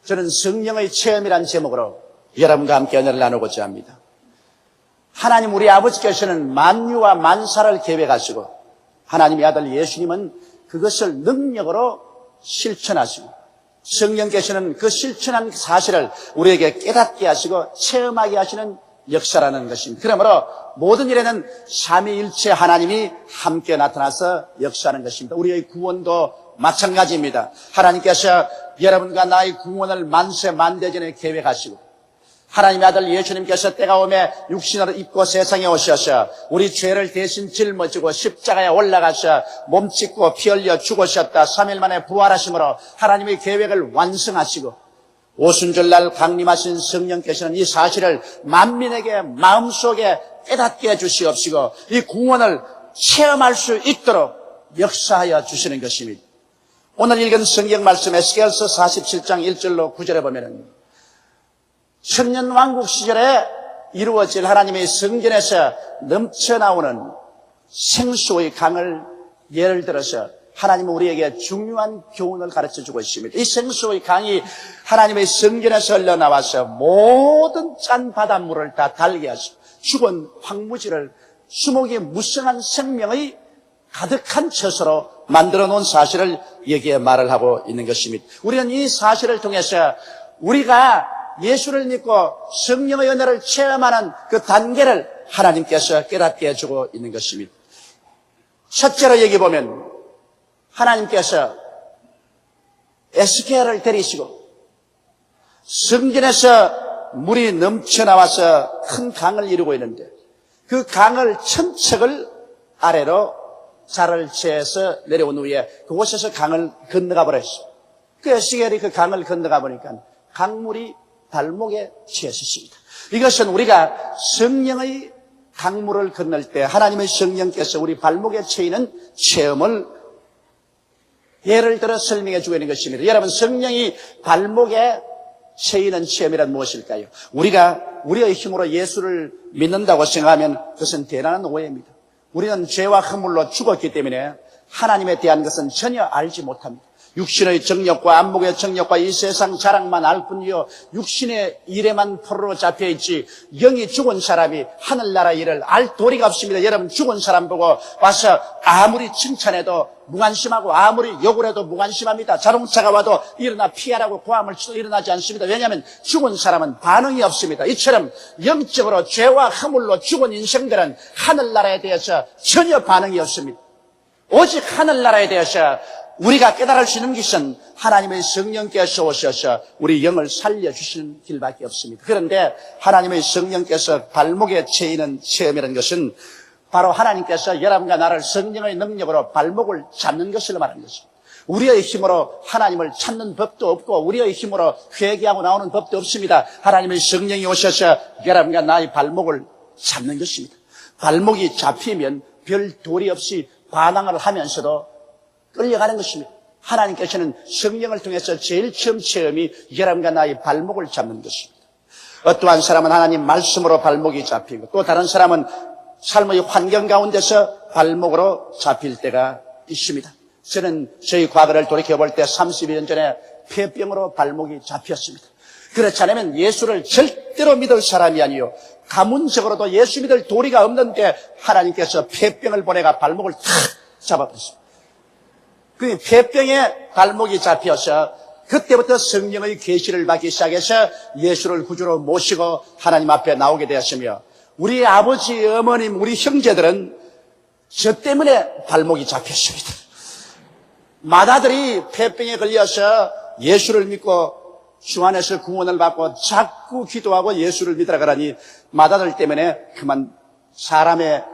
저는 성령의 체험이란 제목으로 여러분과 함께 은혜를 나누고자 합니다. 하나님 우리 아버지께서는 만유와 만사를 계획하시고 하나님의 아들 예수님은 그것을 능력으로 실천하시고 성령께서는 그 실천한 사실을 우리에게 깨닫게 하시고 체험하게 하시는 역사라는 것입니다. 그러므로 모든 일에는 삼위일체 하나님이 함께 나타나서 역사하는 것입니다. 우리의 구원도 마찬가지입니다. 하나님께서 여러분과 나의 구원을 만세 만대전에 계획하시고 하나님의 아들 예수님께서 때가 오매 육신을 입고 세상에 오셔서 우리 죄를 대신 짊어지고 십자가에 올라가서 몸 찢고 피 흘려 죽으셨다. 3일 만에 부활하심으로 하나님의 계획을 완성하시고 오순절날 강림하신 성령께서는 이 사실을 만민에게 마음속에 깨닫게 해주시옵시고 이 구원을 체험할 수 있도록 역사하여 주시는 것입니다. 오늘 읽은 성경 말씀 에스겔서 47장 1절로 9절에 보면은 천년왕국 시절에 이루어질 하나님의 성전에서 넘쳐나오는 생수의 강을 예를 들어서 하나님은 우리에게 중요한 교훈을 가르쳐주고 있습니다. 이 생수의 강이 하나님의 성전에서 흘러나와서 모든 짠 바닷물을 다 달게 하시고 죽은 황무지를 수목이 무성한 생명의 가득한 처소로 만들어 놓은 사실을 여기에 말을 하고 있는 것입니다. 우리는 이 사실을 통해서 우리가 예수를 믿고 성령의 은혜를 체험하는 그 단계를 하나님께서 깨닫게 해주고 있는 것입니다. 첫째로 여기 보면 하나님께서 에스겔을 데리시고 성전에서 물이 넘쳐나와서 큰 강을 이루고 있는데 그 강을 천척을 아래로 자를 채해서 내려온 후에 그곳에서 강을 건너가 버렸어요. 그 에스겔이 그 강을 건너가 보니까 강물이 발목에 채였습니다. 이것은 우리가 성령의 강물을 건널 때 하나님의 성령께서 우리 발목에 채이는 체험을 예를 들어 설명해 주고 있는 것입니다. 여러분, 성령이 발목에 채이는 체험이란 무엇일까요? 우리가 우리의 힘으로 예수를 믿는다고 생각하면 그것은 대단한 오해입니다. 우리는 죄와 허물로 죽었기 때문에 하나님에 대한 것은 전혀 알지 못합니다. 육신의 정욕과 안목의 정욕과 이 세상 자랑만 알 뿐이요 육신의 일에만 포로로 잡혀있지 영이 죽은 사람이 하늘나라 일을 알 도리가 없습니다. 여러분, 죽은 사람 보고 와서 아무리 칭찬해도 무관심하고 아무리 욕을 해도 무관심합니다. 자동차가 와도 일어나 피하라고 고함을 치도 일어나지 않습니다. 왜냐하면 죽은 사람은 반응이 없습니다. 이처럼 영적으로 죄와 허물로 죽은 인생들은 하늘나라에 대해서 전혀 반응이 없습니다. 오직 하늘나라에 대해서 우리가 깨달을 수 있는 것은 하나님의 성령께서 오셔서 우리 영을 살려주시는 길밖에 없습니다. 그런데 하나님의 성령께서 발목에 채이는 체험이라는 것은 바로 하나님께서 여러분과 나를 성령의 능력으로 발목을 잡는 것을 말하는 것입니다. 우리의 힘으로 하나님을 찾는 법도 없고 우리의 힘으로 회개하고 나오는 법도 없습니다. 하나님의 성령이 오셔서 여러분과 나의 발목을 잡는 것입니다. 발목이 잡히면 별 도리 없이 반항을 하면서도 끌려가는 것입니다. 하나님께서는 성령을 통해서 제일 처음 체험이 여러분과 나의 발목을 잡는 것입니다. 어떠한 사람은 하나님 말씀으로 발목이 잡히고 또 다른 사람은 삶의 환경 가운데서 발목으로 잡힐 때가 있습니다. 저는 저희 과거를 돌이켜볼 때 32년 전에 폐병으로 발목이 잡혔습니다. 그렇지 않으면 예수를 절대로 믿을 사람이 아니요 가문적으로도 예수 믿을 도리가 없는데 하나님께서 폐병을 보내가 발목을 탁 잡아버렸습니다. 그 폐병에 발목이 잡혀서 그때부터 성령의 계시를 받기 시작해서 예수를 구주로 모시고 하나님 앞에 나오게 되었으며 우리 아버지, 어머님, 우리 형제들은 저 때문에 발목이 잡혔습니다. 맏아들이 폐병에 걸려서 예수를 믿고 주 안에서 구원을 받고 자꾸 기도하고 예수를 믿으라 그러니 맏아들 때문에 그만 사람의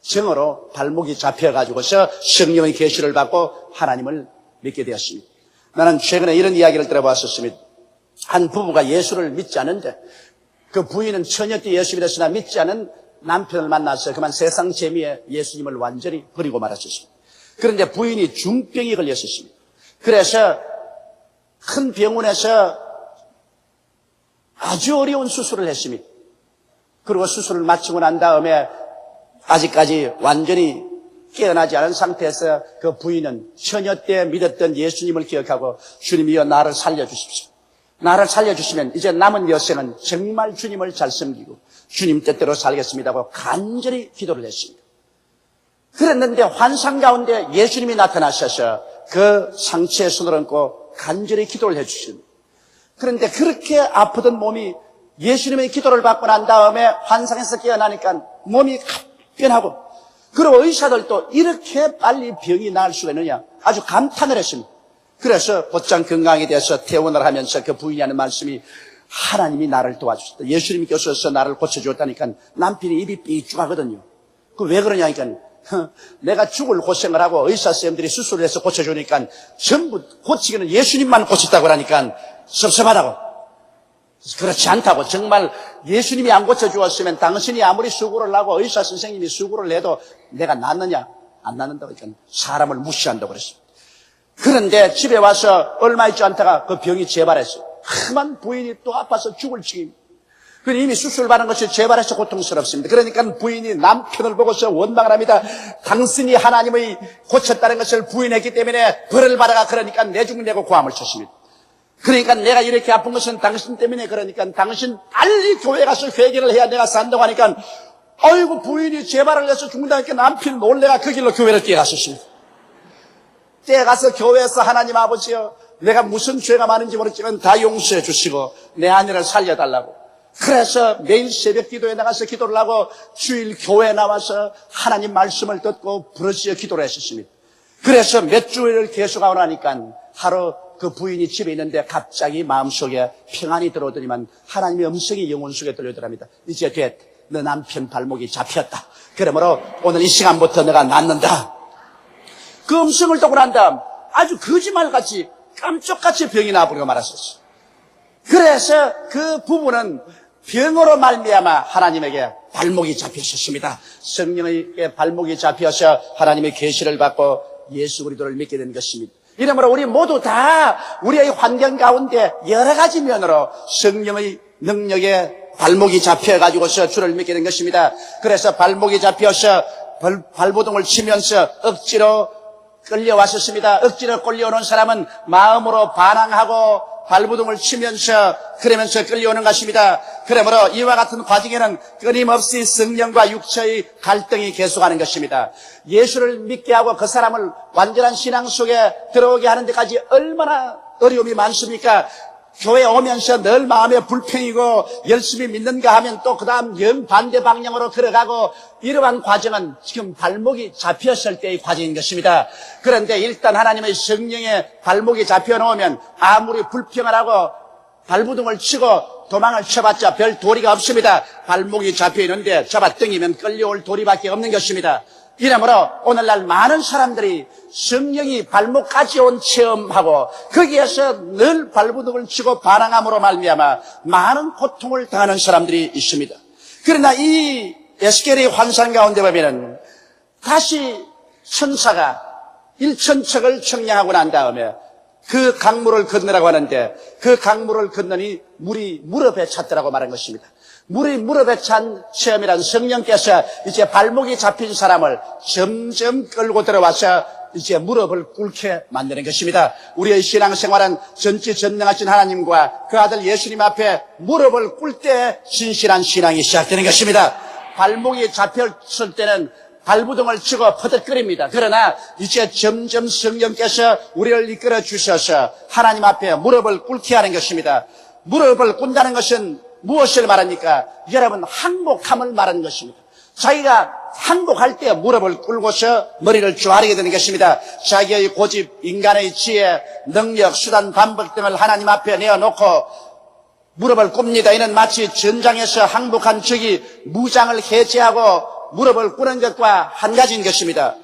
정으로 발목이 잡혀가지고서 성령의 계시를 받고 하나님을 믿게 되었습니다. 나는 최근에 이런 이야기를 들어봤었습니다. 한 부부가 예수를 믿지 않는데 그 부인은 처녀 때 예수 믿었으나 믿지 않은 남편을 만나서 그만 세상 재미에 예수님을 완전히 버리고 말았었습니다. 그런데 부인이 중병이 걸렸었습니다. 그래서 큰 병원에서 아주 어려운 수술을 했습니다. 그리고 수술을 마치고 난 다음에 아직까지 완전히 깨어나지 않은 상태에서 그 부인은 처녀 때 믿었던 예수님을 기억하고 주님이여 나를 살려주십시오. 나를 살려주시면 이제 남은 여생은 정말 주님을 잘 섬기고 주님 뜻대로 살겠습니다 하고 간절히 기도를 했습니다. 그랬는데 환상 가운데 예수님이 나타나셔서 그 상처에 손을 얹고 간절히 기도를 해주십니다. 그런데 그렇게 아프던 몸이 예수님의 기도를 받고 난 다음에 환상에서 깨어나니까 몸이 변하고, 그리고 의사들도 이렇게 빨리 병이 나을 수가 있느냐 아주 감탄을 했습니다. 그래서 곧장 건강에 대해서 퇴원을 하면서 그 부인이 하는 말씀이 하나님이 나를 도와주셨다. 예수님이 오셔서 나를 고쳐주었다니까 남편이 입이 삐죽하거든요. 그 왜 그러냐니까 내가 죽을 고생을 하고 의사 선생님들이 수술을 해서 고쳐주니까 전부 고치기는 예수님만 고쳤다고 그러니까 섭섭하다고. 그렇지 않다고. 정말 예수님이 안 고쳐주었으면 당신이 아무리 수고를 하고 의사 선생님이 수고를 해도 내가 낫느냐? 안 낫는다고 그러니까 사람을 무시한다고 그랬습니다. 그런데 집에 와서 얼마 있지 않다가 그 병이 재발했어요. 험한 부인이 또 아파서 죽을 지경입니다. 이미 수술받은 것이 재발해서 고통스럽습니다. 그러니까 부인이 남편을 보고서 원망을 합니다. 당신이 하나님의 고쳤다는 것을 부인했기 때문에 벌을 받아가 그러니까 내죽내고 고함을 쳤습니다. 그러니까 내가 이렇게 아픈 것은 당신 때문에 그러니까 당신 빨리 교회 가서 회개를 해야 내가 산다고 하니까 아이고 부인이 재발을 해서 죽는다니까 남편이 놀래가 그 길로 교회를 뛰어갔었습니다. 뛰어가서 교회에서 하나님 아버지여 내가 무슨 죄가 많은지 모르지만 다 용서해 주시고 내 아내를 살려달라고. 그래서 매일 새벽 기도에 나가서 기도를 하고 주일 교회에 나와서 하나님 말씀을 듣고 부르짖어 기도를 했었습니다. 그래서 몇 주일을 계속하고 나니까 하루 그 부인이 집에 있는데 갑자기 마음속에 평안이 들어오더니만 하나님의 음성이 영혼 속에 들려오더랍니다. 이제 됐. 너 남편 발목이 잡혔다. 그러므로 오늘 이 시간부터 너가 낫는다. 그 음성을 듣고 난 다음 아주 거짓말같이 깜짝같이 병이 나버리고 말았었어요. 그래서 그 부부는 병으로 말미암아 하나님에게 발목이 잡혔었습니다. 성령의 발목이 잡혀서 하나님의 계시를 받고 예수 그리스도를 믿게 된 것입니다. 이러므로 우리 모두 다 우리의 환경 가운데 여러 가지 면으로 성령의 능력에 발목이 잡혀가지고서 주를 믿게 된 것입니다. 그래서 발목이 잡혀서 발버둥을 치면서 억지로 끌려왔었습니다. 억지로 끌려오는 사람은 마음으로 반항하고 발버둥을 치면서 그러면서 끌려오는 것입니다. 그러므로 이와 같은 과정에는 끊임없이 성령과 육체의 갈등이 계속하는 것입니다. 예수를 믿게 하고 그 사람을 완전한 신앙 속에 들어오게 하는 데까지 얼마나 어려움이 많습니까? 교회 오면서 늘 마음에 불평이고 열심히 믿는가 하면 또 그 다음 영반대 방향으로 들어가고 이러한 과정은 지금 발목이 잡혔을 때의 과정인 것입니다. 그런데 일단 하나님의 성령에 발목이 잡혀놓으면 아무리 불평을 하고 발부둥을 치고 도망을 쳐봤자 별 도리가 없습니다. 발목이 잡혀있는데 잡아당기면 끌려올 도리밖에 없는 것입니다. 이러므로 오늘날 많은 사람들이 성령이 발목까지 온 체험하고 거기에서 늘 발부둥을 치고 반항함으로 말미암아 많은 고통을 당하는 사람들이 있습니다. 그러나 이 에스겔의 환상 가운데 보면은 다시 천사가 일천척을 청량하고 난 다음에 그 강물을 건너라고 하는데 그 강물을 건너니 물이 무릎에 찼더라고 말한 것입니다. 물이 무릎에 찬 체험이란 성령께서 이제 발목이 잡힌 사람을 점점 끌고 들어와서 이제 무릎을 꿇게 만드는 것입니다. 우리의 신앙생활은 전지전능하신 하나님과 그 아들 예수님 앞에 무릎을 꿇을 때 진실한 신앙이 시작되는 것입니다. 발목이 잡혔을 때는 발부둥을 치고 퍼득거립니다. 그러나 이제 점점 성령께서 우리를 이끌어 주셔서 하나님 앞에 무릎을 꿇게 하는 것입니다. 무릎을 꿇는다는 것은 무엇을 말합니까? 여러분 항복함을 말하는 것입니다. 자기가 항복할 때 무릎을 꿇고서 머리를 조아리게 되는 것입니다. 자기의 고집, 인간의 지혜, 능력, 수단, 방법 등을 하나님 앞에 내어놓고 무릎을 꿇습니다. 이는 마치 전장에서 항복한 적이 무장을 해제하고 무릎을 꿇는 것과 한 가지인 것입니다.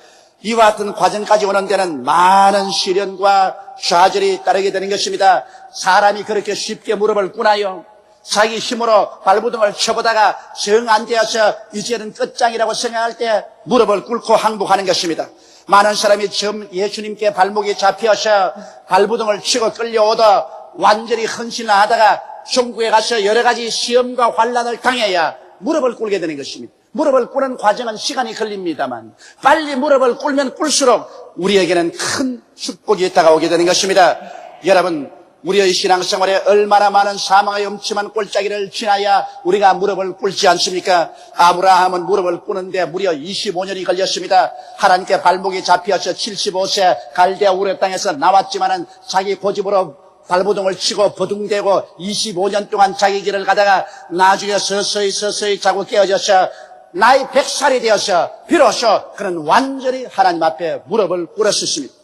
이와 같은 과정까지 오는 데는 많은 시련과 좌절이 따르게 되는 것입니다. 사람이 그렇게 쉽게 무릎을 꿇나요? 자기 힘으로 발부둥을 쳐보다가 정 안 되어서 이제는 끝장이라고 생각할 때 무릎을 꿇고 항복하는 것입니다. 많은 사람이 처음 예수님께 발목이 잡혀서 발부둥을 치고 끌려오다 완전히 헌신을 하다가 천국에 가서 여러 가지 시험과 환난을 당해야 무릎을 꿇게 되는 것입니다. 무릎을 꿇는 과정은 시간이 걸립니다만 빨리 무릎을 꿇으면 꿇을수록 우리에게는 큰 축복이 다가오게 되는 것입니다. 여러분, 우리의 신앙생활에 얼마나 많은 사망의 엄침한 꼴짜기를 지나야 우리가 무릎을 꿇지 않습니까? 아브라함은 무릎을 꿇는데 무려 25년이 걸렸습니다. 하나님께 발목이 잡혀서 75세 갈대아 우르 땅에서 나왔지만은 자기 고집으로 발버둥을 치고 버둥대고 25년 동안 자기 길을 가다가 나중에 서서히 자고 깨어져서 나이 100살이 되어서 비로소 그는 완전히 하나님 앞에 무릎을 꿇었습니다.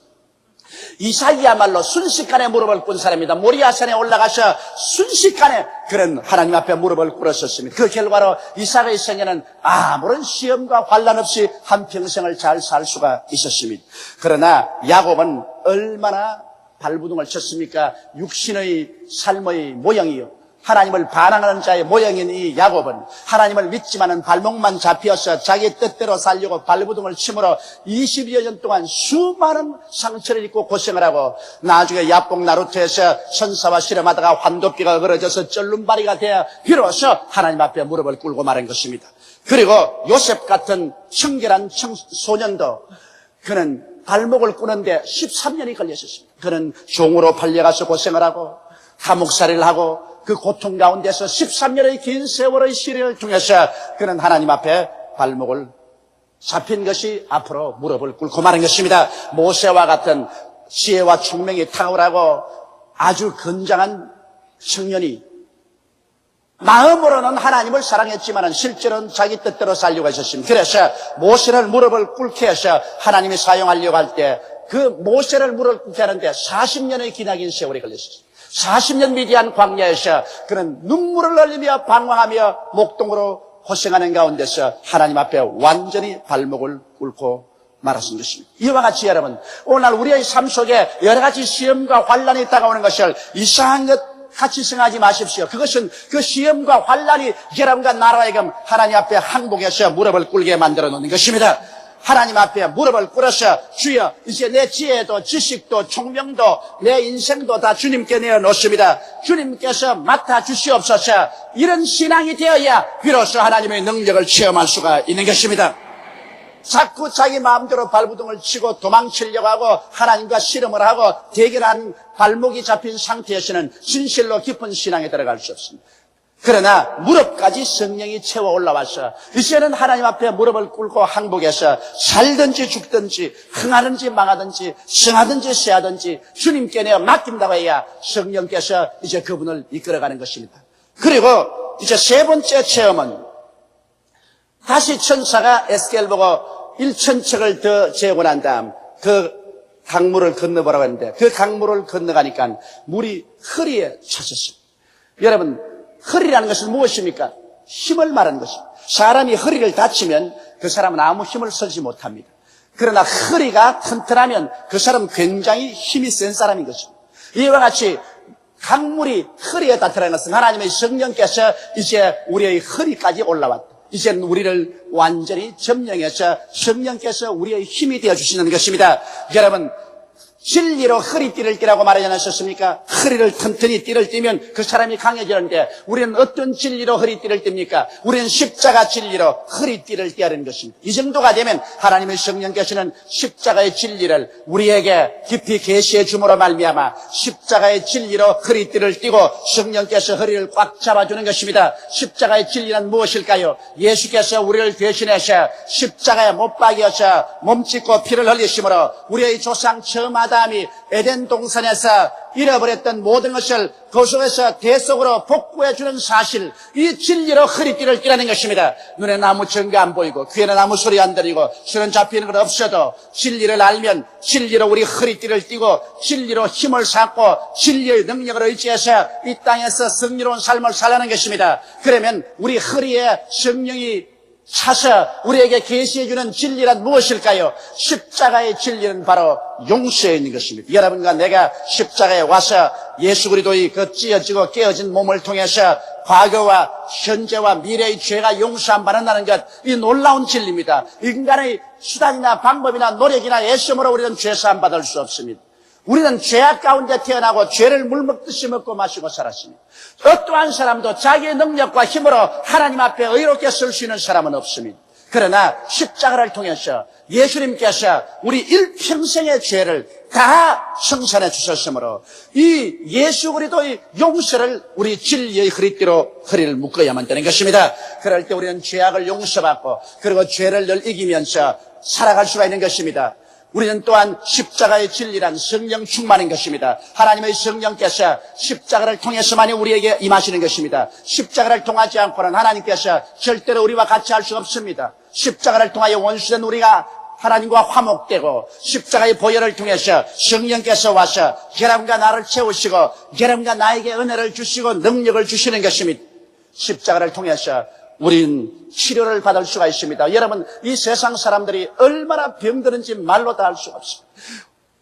이삭이야말로 순식간에 무릎을 꿇은 사람입니다. 모리아산에 올라가서 순식간에 그는 하나님 앞에 무릎을 꿇었었습니다. 그 결과로 이삭의 생애는 아무런 시험과 환난 없이 한평생을 잘 살 수가 있었습니다. 그러나 야곱은 얼마나 발부둥을 쳤습니까? 육신의 삶의 모형이요, 하나님을 반항하는 자의 모형인 이 야곱은 하나님을 믿지만은 발목만 잡혀서 자기 뜻대로 살려고 발부둥을 치므로 20여 년 동안 수많은 상처를 입고 고생을 하고 나중에 야복 나루트에서 천사와 씨름하다가 환도뼈가 걸어져서 쩔름바리가 되어 비로소 하나님 앞에 무릎을 꿇고 말한 것입니다. 그리고 요셉 같은 청결한 소년도 그는 발목을 꿇는데 13년이 걸렸었습니다. 그는 종으로 팔려가서 고생을 하고 감옥살이를 하고 그 고통 가운데서 13년의 긴 세월의 시련을 통해서 그는 하나님 앞에 발목을 잡힌 것이 앞으로 무릎을 꿇고 마는 것입니다. 모세와 같은 지혜와 총명이 탁월하고 아주 건장한 청년이 마음으로는 하나님을 사랑했지만 실제로는 자기 뜻대로 살려고 했었습니다. 그래서 모세를 무릎을 꿇게 해서 하나님이 사용하려고 할 때 그 모세를 무릎을 꿇게 하는데 40년의 기나긴 세월이 걸렸습니다. 40년 미디안 광야에서 그는 눈물을 흘리며 방황하며 목동으로 고생하는 가운데서 하나님 앞에 완전히 발목을 꿇고 말았던 것입니다. 이와 같이 여러분, 오늘 우리의 삶 속에 여러 가지 시험과 환난이 다가오는 것을 이상한 것 같이 생각하지 마십시오. 그것은 그 시험과 환난이 여러분과 나라에게 하나님 앞에 항복해서 무릎을 꿇게 만들어 놓는 것입니다. 하나님 앞에 무릎을 꿇어서 주여 이제 내 지혜도 지식도 총명도 내 인생도 다 주님께 내어놓습니다. 주님께서 맡아주시옵소서. 이런 신앙이 되어야 비로소 하나님의 능력을 체험할 수가 있는 것입니다. 자꾸 자기 마음대로 발부둥을 치고 도망치려고 하고 하나님과 씨름을 하고 대결한 발목이 잡힌 상태에서는 진실로 깊은 신앙에 들어갈 수 없습니다. 그러나 무릎까지 성령이 채워 올라와서 이제는 하나님 앞에 무릎을 꿇고 항복해서 살든지 죽든지 흥하든지 망하든지 성하든지 쇠하든지 주님께 내어 맡긴다고 해야 성령께서 이제 그분을 이끌어가는 것입니다. 그리고 이제 세 번째 체험은 다시 천사가 에스겔 보고 1,000척을 더 재고 난 다음 그 강물을 건너보라고 했는데 그 강물을 건너가니까 물이 허리에 찼었습니다. 여러분, 허리라는 것은 무엇입니까? 힘을 말하는 것입니다. 사람이 허리를 다치면 그 사람은 아무 힘을 쓰지 못합니다. 그러나 허리가 튼튼하면 그 사람은 굉장히 힘이 센 사람인 것입니다. 이와 같이 강물이 허리에 닿더라는 것은 하나님의 성령께서 이제 우리의 허리까지 올라왔다. 이제는 우리를 완전히 점령해서 성령께서 우리의 힘이 되어주시는 것입니다. 여러분, 진리로 허리띠를 띠라고 말하지 않으셨습니까? 허리를 튼튼히 띠를 띠면 그 사람이 강해지는데 우리는 어떤 진리로 허리띠를 띱니까? 우리는 십자가 진리로 허리띠를 띠야 하는 것입니다. 이 정도가 되면 하나님의 성령께서는 십자가의 진리를 우리에게 깊이 계시해 줌으로 말미암아 십자가의 진리로 허리띠를 띠고 성령께서 허리를 꽉 잡아주는 것입니다. 십자가의 진리는 무엇일까요? 예수께서 우리를 대신해서 십자가에 못 박여서 몸짓고 피를 흘리심으로 우리의 조상 처음 아담이 에덴 동산에서 잃어버렸던 모든 것을 그 속에서 대속으로 복구해주는 사실, 이 진리로 허리띠를 띠라는 것입니다. 눈에는 아무 증거 안 보이고 귀에는 아무 소리 안 들리고 손은 잡히는 것 없어도 진리를 알면 진리로 우리 허리띠를 띠고 진리로 힘을 쌓고 진리의 능력을 의지해서 이 땅에서 승리로운 삶을 살라는 것입니다. 그러면 우리 허리에 성령이 차서 우리에게 계시해주는 진리란 무엇일까요? 십자가의 진리는 바로 용서에 있는 것입니다. 여러분과 내가 십자가에 와서 예수 그리스도의 그 찢어지고 깨어진 몸을 통해서 과거와 현재와 미래의 죄가 용서함 받는다는 것, 이 놀라운 진리입니다. 인간의 수단이나 방법이나 노력이나 애씀으로 우리는 죄사함 받을 수 없습니다. 우리는 죄악 가운데 태어나고 죄를 물먹듯이 먹고 마시고 살았으니 어떠한 사람도 자기의 능력과 힘으로 하나님 앞에 의롭게 설 수 있는 사람은 없습니다. 그러나 십자가를 통해서 예수님께서 우리 일평생의 죄를 다 청산해 주셨으므로 이 예수 그리스도의 용서를 우리 진리의 허리띠로 허리를 묶어야만 되는 것입니다. 그럴 때 우리는 죄악을 용서받고 그리고 죄를 늘 이기면서 살아갈 수가 있는 것입니다. 우리는 또한 십자가의 진리란 성령 충만인 것입니다. 하나님의 성령께서 십자가를 통해서만이 우리에게 임하시는 것입니다. 십자가를 통하지 않고는 하나님께서 절대로 우리와 같이 할 수 없습니다. 십자가를 통하여 원수된 우리가 하나님과 화목되고 십자가의 보혈을 통해서 성령께서 와서 여러분과 나를 채우시고 여러분과 나에게 은혜를 주시고 능력을 주시는 것입니다. 십자가를 통해서 우리는 치료를 받을 수가 있습니다. 여러분, 이 세상 사람들이 얼마나 병드는지 말로 다 할 수가 없습니다.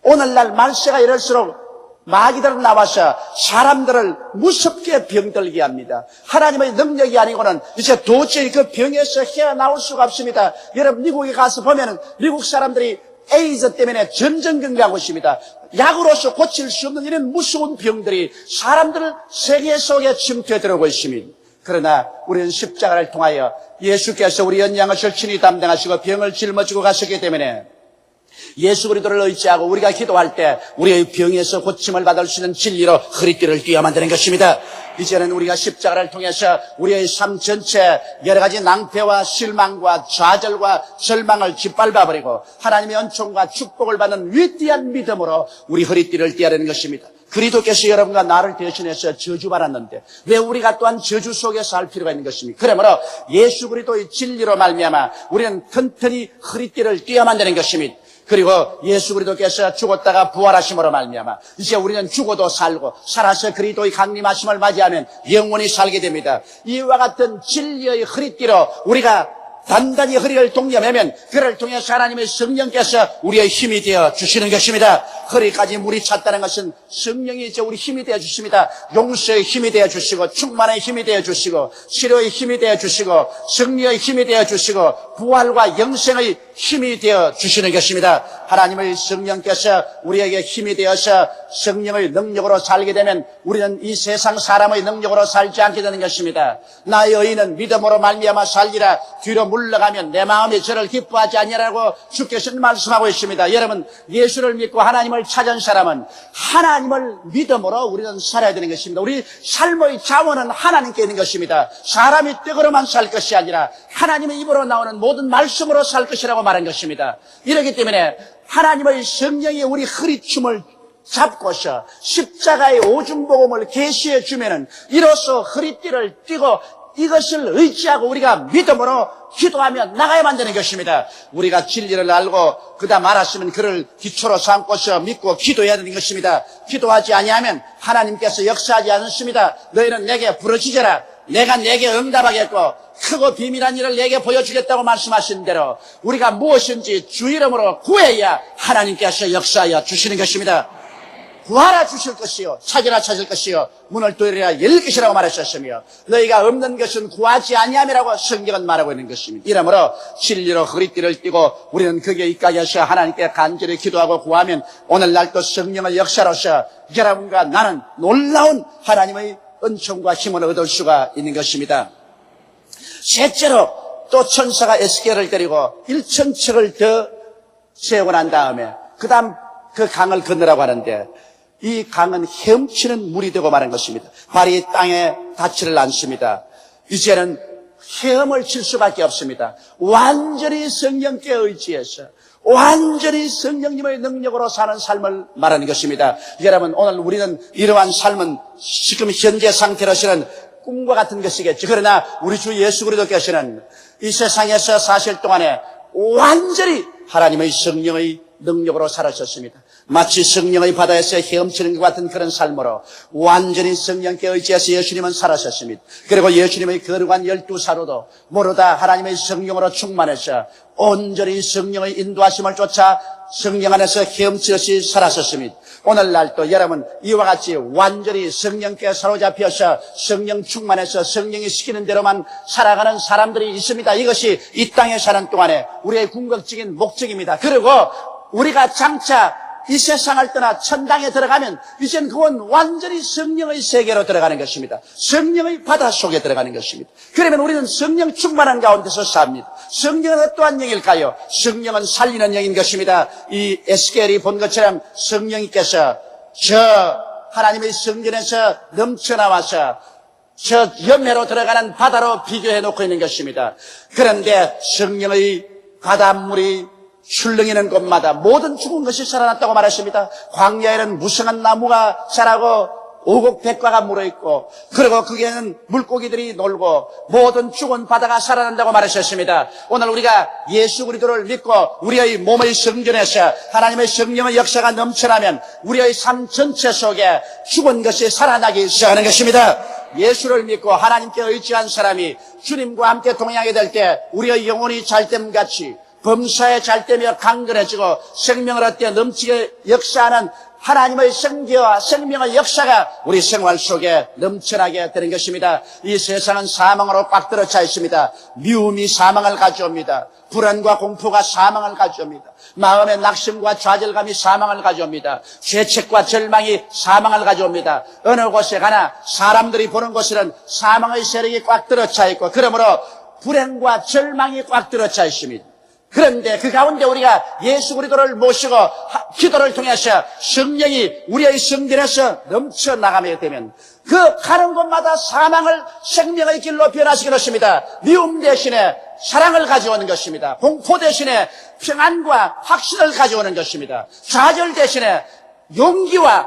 오늘날 말세가 이럴수록 마귀들은 나와서 사람들을 무섭게 병들게 합니다. 하나님의 능력이 아니고는 이제 도저히 그 병에서 헤어나올 수가 없습니다. 여러분, 미국에 가서 보면은 미국 사람들이 에이즈 때문에 전전긍긍하고 있습니다. 약으로서 고칠 수 없는 이런 무서운 병들이 사람들을 세계 속에 침투해 들어오고 있습니다. 그러나 우리는 십자가를 통하여 예수께서 우리 연양을 친히 담당하시고 병을 짊어지고 가셨기 때문에 예수 그리스도를 의지하고 우리가 기도할 때 우리의 병에서 고침을 받을 수 있는 진리로 허리띠를 띄어야 되는 것입니다. 이제는 우리가 십자가를 통해서 우리의 삶 전체 여러 가지 낭패와 실망과 좌절과 절망을 짓밟아버리고 하나님의 은총과 축복을 받는 위대한 믿음으로 우리 허리띠를 띄어야 되는 것입니다. 그리스도께서 여러분과 나를 대신해서 저주받았는데 왜 우리가 또한 저주 속에 살 필요가 있는 것입니까? 그러므로 예수 그리스도의 진리로 말미암아 우리는 튼튼히 허리띠를 띄어야 되는 것입니다. 그리고 예수 그리스도께서 죽었다가 부활하심으로 말미암아 이제 우리는 죽어도 살고 살아서 그리스도의 강림하심을 맞이하면 영원히 살게 됩니다. 이와 같은 진리의 허리띠로 우리가 단단히 허리를 동여매면 그를 통해서 하나님의 성령께서 우리의 힘이 되어 주시는 것입니다. 허리까지 물이 찼다는 것은 성령이 이제 우리 힘이 되어 주십니다. 용서의 힘이 되어 주시고 충만의 힘이 되어 주시고 치료의 힘이 되어 주시고 승리의 힘이 되어 주시고 부활과 영생의 힘이 되어 주시는 것입니다. 하나님의 성령께서 우리에게 힘이 되어서 성령의 능력으로 살게 되면 우리는 이 세상 사람의 능력으로 살지 않게 되는 것입니다. 나의 의인은 믿음으로 말미암아 살리라. 뒤로 물러가면 내 마음이 저를 기뻐하지 아니하라고 주께서 말씀하고 있습니다. 여러분, 예수를 믿고 하나님을 찾은 사람은 하나님을 믿음으로 우리는 살아야 되는 것입니다. 우리 삶의 자원은 하나님께 있는 것입니다. 사람이 떡으로만 살 것이 아니라 하나님의 입으로 나오는 모든 말씀으로 살 것이라고 말한 것입니다. 이렇기 때문에 하나님의 성령이 우리 허리춤을 잡고서 십자가의 오줌복음을 계시해 주면은 이로써 허리띠를 띠고 이것을 의지하고 우리가 믿음으로 기도하며 나가야만 되는 것입니다. 우리가 진리를 알고 그다음 알았으면 그를 기초로 삼고서 믿고 기도해야 되는 것입니다. 기도하지 아니하면 하나님께서 역사하지 않습니다. 너희는 내게 부르짖어라. 내가 내게 응답하겠고 크고 비밀한 일을 내게 보여주겠다고 말씀하신 대로 우리가 무엇인지 주 이름으로 구해야 하나님께서 역사하여 주시는 것입니다. 구하라 주실 것이요 찾으라 찾을 것이요 문을 두드리라 열릴 것이라고 말하셨으며 너희가 없는 것은 구하지 아니함이라고 성경은 말하고 있는 것입니다. 이러므로 진리로 허리띠를 띠고 우리는 거기에 입각해 해서 하나님께 간절히 기도하고 구하면 오늘날 또 성령의 역사로서 여러분과 나는 놀라운 하나님의 은총과 힘을 얻을 수가 있는 것입니다. 셋째로 또 천사가 에스겔을 데리고 1,000척을 더 세우고 난 다음에 그 다음 그 강을 건너라고 하는데 이 강은 헤엄치는 물이 되고 마는 것입니다. 발이 땅에 닿지를 않습니다. 이제는 헤엄을 칠 수밖에 없습니다. 완전히 성령께 의지해서 완전히 성령님의 능력으로 사는 삶을 말하는 것입니다. 여러분, 오늘 우리는 이러한 삶은 지금 현재 상태로서는 꿈과 같은 것이겠죠. 그러나 우리 주 예수 그리스도께서는 이 세상에서 사실 동안에 완전히 하나님의 성령의 능력으로 살아셨습니다. 마치 성령의 바다에서 헤엄치는 것 같은 그런 삶으로 완전히 성령께 의지해서 예수님은 살아셨습니다. 그리고 예수님의 거룩한 12사도도 모르다 하나님의 성령으로 충만해서 온전히 성령의 인도하심을 쫓아 성령 안에서 헤엄치듯이 살아섰습니다. 오늘날 또 여러분 이와 같이 완전히 성령께 사로잡혀서 성령 충만해서 성령이 시키는 대로만 살아가는 사람들이 있습니다. 이것이 이 땅에 사는 동안에 우리의 궁극적인 목적입니다. 그리고 우리가 장차 이 세상을 떠나 천당에 들어가면 이젠 그건 완전히 성령의 세계로 들어가는 것입니다. 성령의 바다 속에 들어가는 것입니다. 그러면 우리는 성령 충만한 가운데서 삽니다. 성령은 어떠한 영일까요? 성령은 살리는 영인 것입니다. 이 에스겔이 본 것처럼 성령님께서 저 하나님의 성전에서 넘쳐나와서 저 염해로 들어가는 바다로 비교해 놓고 있는 것입니다. 그런데 성령의 바닷물이 출렁이는 곳마다 모든 죽은 것이 살아났다고 말했습니다. 광야에는 무성한 나무가 자라고 오곡백과가 물어있고, 그리고 거기에는 물고기들이 놀고 모든 죽은 바다가 살아난다고 말하셨습니다. 오늘 우리가 예수 그리스도를 믿고 우리의 몸의 성전에서 하나님의 성령의 역사가 넘쳐나면 우리의 삶 전체 속에 죽은 것이 살아나기 시작하는 것입니다. 예수를 믿고 하나님께 의지한 사람이 주님과 함께 동행하게 될 때 우리의 영혼이 잘됨같이 범사에 잘되며 강건해지고 생명을 얻게 넘치게 역사하는 하나님의 생기와 생명의 역사가 우리 생활 속에 넘쳐나게 되는 것입니다. 이 세상은 사망으로 꽉 들어차 있습니다. 미움이 사망을 가져옵니다. 불안과 공포가 사망을 가져옵니다. 마음의 낙심과 좌절감이 사망을 가져옵니다. 죄책과 절망이 사망을 가져옵니다. 어느 곳에 가나 사람들이 보는 곳에는 사망의 세력이 꽉 들어차 있고, 그러므로 불행과 절망이 꽉 들어차 있습니다. 그런데 그 가운데 우리가 예수 그리스도를 모시고 기도를 통해서 성령이 우리의 성전에서 넘쳐나가게 되면 그 가는 곳마다 사망을 생명의 길로 변화시켜 놓습니다. 미움 대신에 사랑을 가져오는 것입니다. 공포 대신에 평안과 확신을 가져오는 것입니다. 좌절 대신에 용기와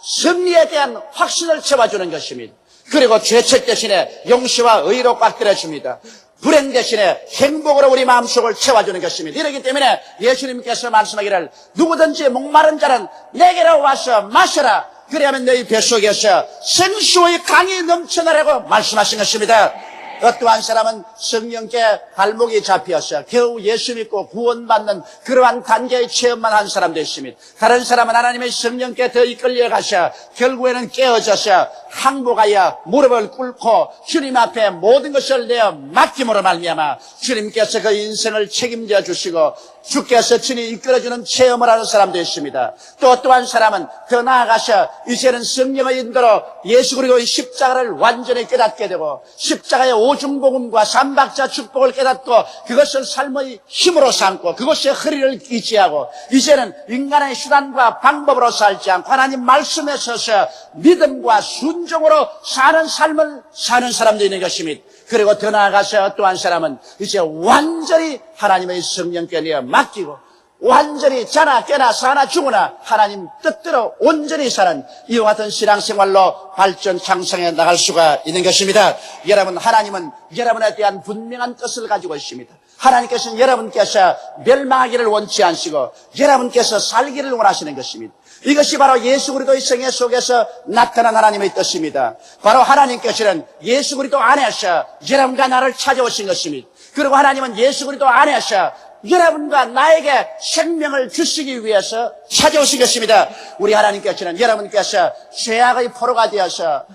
승리에 대한 확신을 채워주는 것입니다. 그리고 죄책 대신에 용서와 의로 꽉 들어줍니다. 불행 대신에 행복으로 우리 마음속을 채워주는 것입니다. 이렇기 때문에 예수님께서 말씀하기를 누구든지 목마른 자는 내게로 와서 마셔라. 그래야만 너희 뱃속에서 생수의 강이 넘쳐나라고 말씀하신 것입니다. 어떠한 사람은 성령께 발목이 잡혀서 겨우 예수 믿고 구원받는 그러한 단계의 체험만 한 사람도 있습니다. 다른 사람은 하나님의 성령께 더 이끌려가서 결국에는 깨어져서 항복하여 무릎을 꿇고 주님 앞에 모든 것을 내어 맡김으로 말미암아 주님께서 그 인생을 책임져 주시고 주께서 친히 이끌어주는 체험을 하는 사람도 있습니다. 또 어떠한 사람은 더 나아가서 이제는 성령의 인도로 예수 그리스도의 십자가를 완전히 깨닫게 되고 십자가의 오중복음과 삼박자 축복을 깨닫고 그것을 삶의 힘으로 삼고 그것에 허리를 기지하고 이제는 인간의 수단과 방법으로 살지 않고 하나님 말씀에 서서 믿음과 순종으로 사는 삶을 사는 사람도 있는 것입니다. 그리고 더 나아가서 또한 사람은 이제 완전히 하나님의 성령께 내어 맡기고 완전히 자나 깨나 사나 죽으나 하나님 뜻대로 온전히 사는 이와 같은 신앙생활로 발전 창성해 나갈 수가 있는 것입니다. 여러분, 하나님은 여러분에 대한 분명한 뜻을 가지고 있습니다. 하나님께서는 여러분께서 멸망하기를 원치 않으시고 여러분께서 살기를 원하시는 것입니다. 이것이 바로 예수 그리스도의 생애 속에서 나타난 하나님의 뜻입니다. 바로 하나님께서는 예수 그리스도 안에서 여러분과 나를 찾아오신 것입니다. 그리고 하나님은 예수 그리스도 안에서 여러분과 나에게 생명을 주시기 위해서 찾아오신 것입니다. 우리 하나님께서는 여러분께서 죄악의 포로가 되어서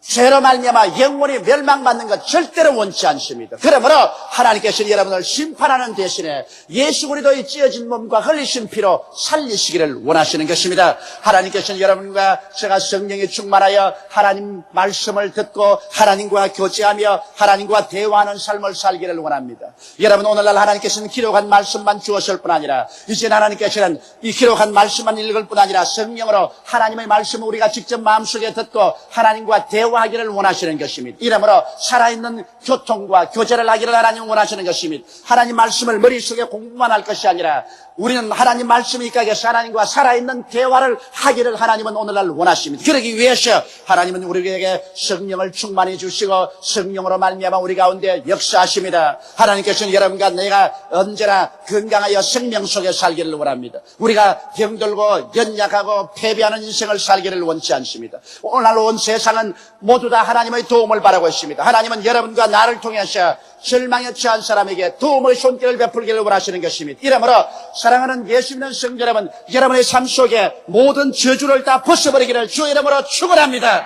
죄로 말미암아 영원히 멸망받는 것 절대로 원치 않습니다. 그러므로 하나님께서는 여러분을 심판하는 대신에 예수 그리스도의 찢어진 몸과 흘리신 피로 살리시기를 원하시는 것입니다. 하나님께서는 여러분과 제가 성령에 충만하여 하나님 말씀을 듣고 하나님과 교제하며 하나님과 대화하는 삶을 살기를 원합니다. 여러분, 오늘날 하나님께서는 기록한 말씀만 주었을 뿐 아니라 이제 하나님께서는 이 기록한 말씀만 읽을 뿐 아니라 성령으로 하나님의 말씀을 우리가 직접 마음속에 듣고 하나님과 대화하기를 원하시는 것입니다. 이러므로 살아있는 교통과 교제를 하기를 하나님 원하시는 것입니다. 하나님 말씀을 머릿속에 공부만 할 것이 아니라 우리는 하나님 말씀이 있게 하나님과 살아있는 대화를 하기를 하나님은 오늘날 원하십니다. 그러기 위해서 하나님은 우리에게 성령을 충만히 주시고 성령으로 말미암아 우리 가운데 역사하십니다. 하나님께서는 여러분과 내가 언제나 건강하여 생명 속에 살기를 원합니다. 우리가 병들고 연약하고 패배하는 인생을 살기를 원치 않습니다. 오늘날 온 세상은 모두 다 하나님의 도움을 바라고 있습니다. 하나님은 여러분과 나를 통해서 절망에 처한 사람에게 도움의 손길을 베풀기를 원하시는 것입니다. 이러므로 사랑하는 예수 믿는 성도 여러분, 여러분의 삶 속에 모든 저주를 다 벗어버리기를 주 이름으로 축원합니다.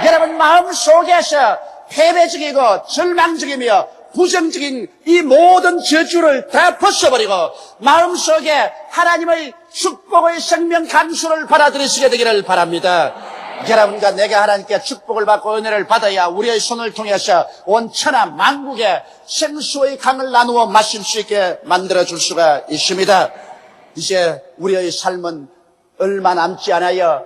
여러분 마음 속에서 패배적이고 절망적이며 부정적인 이 모든 저주를 다 벗어버리고 마음속에 하나님의 축복의 생명 강수를 받아들이시게 되기를 바랍니다. 여러분과 내가 하나님께 축복을 받고 은혜를 받아야 우리의 손을 통해서 온 천하 만국에 생수의 강을 나누어 마실 수 있게 만들어줄 수가 있습니다. 이제 우리의 삶은 얼마 남지 않아요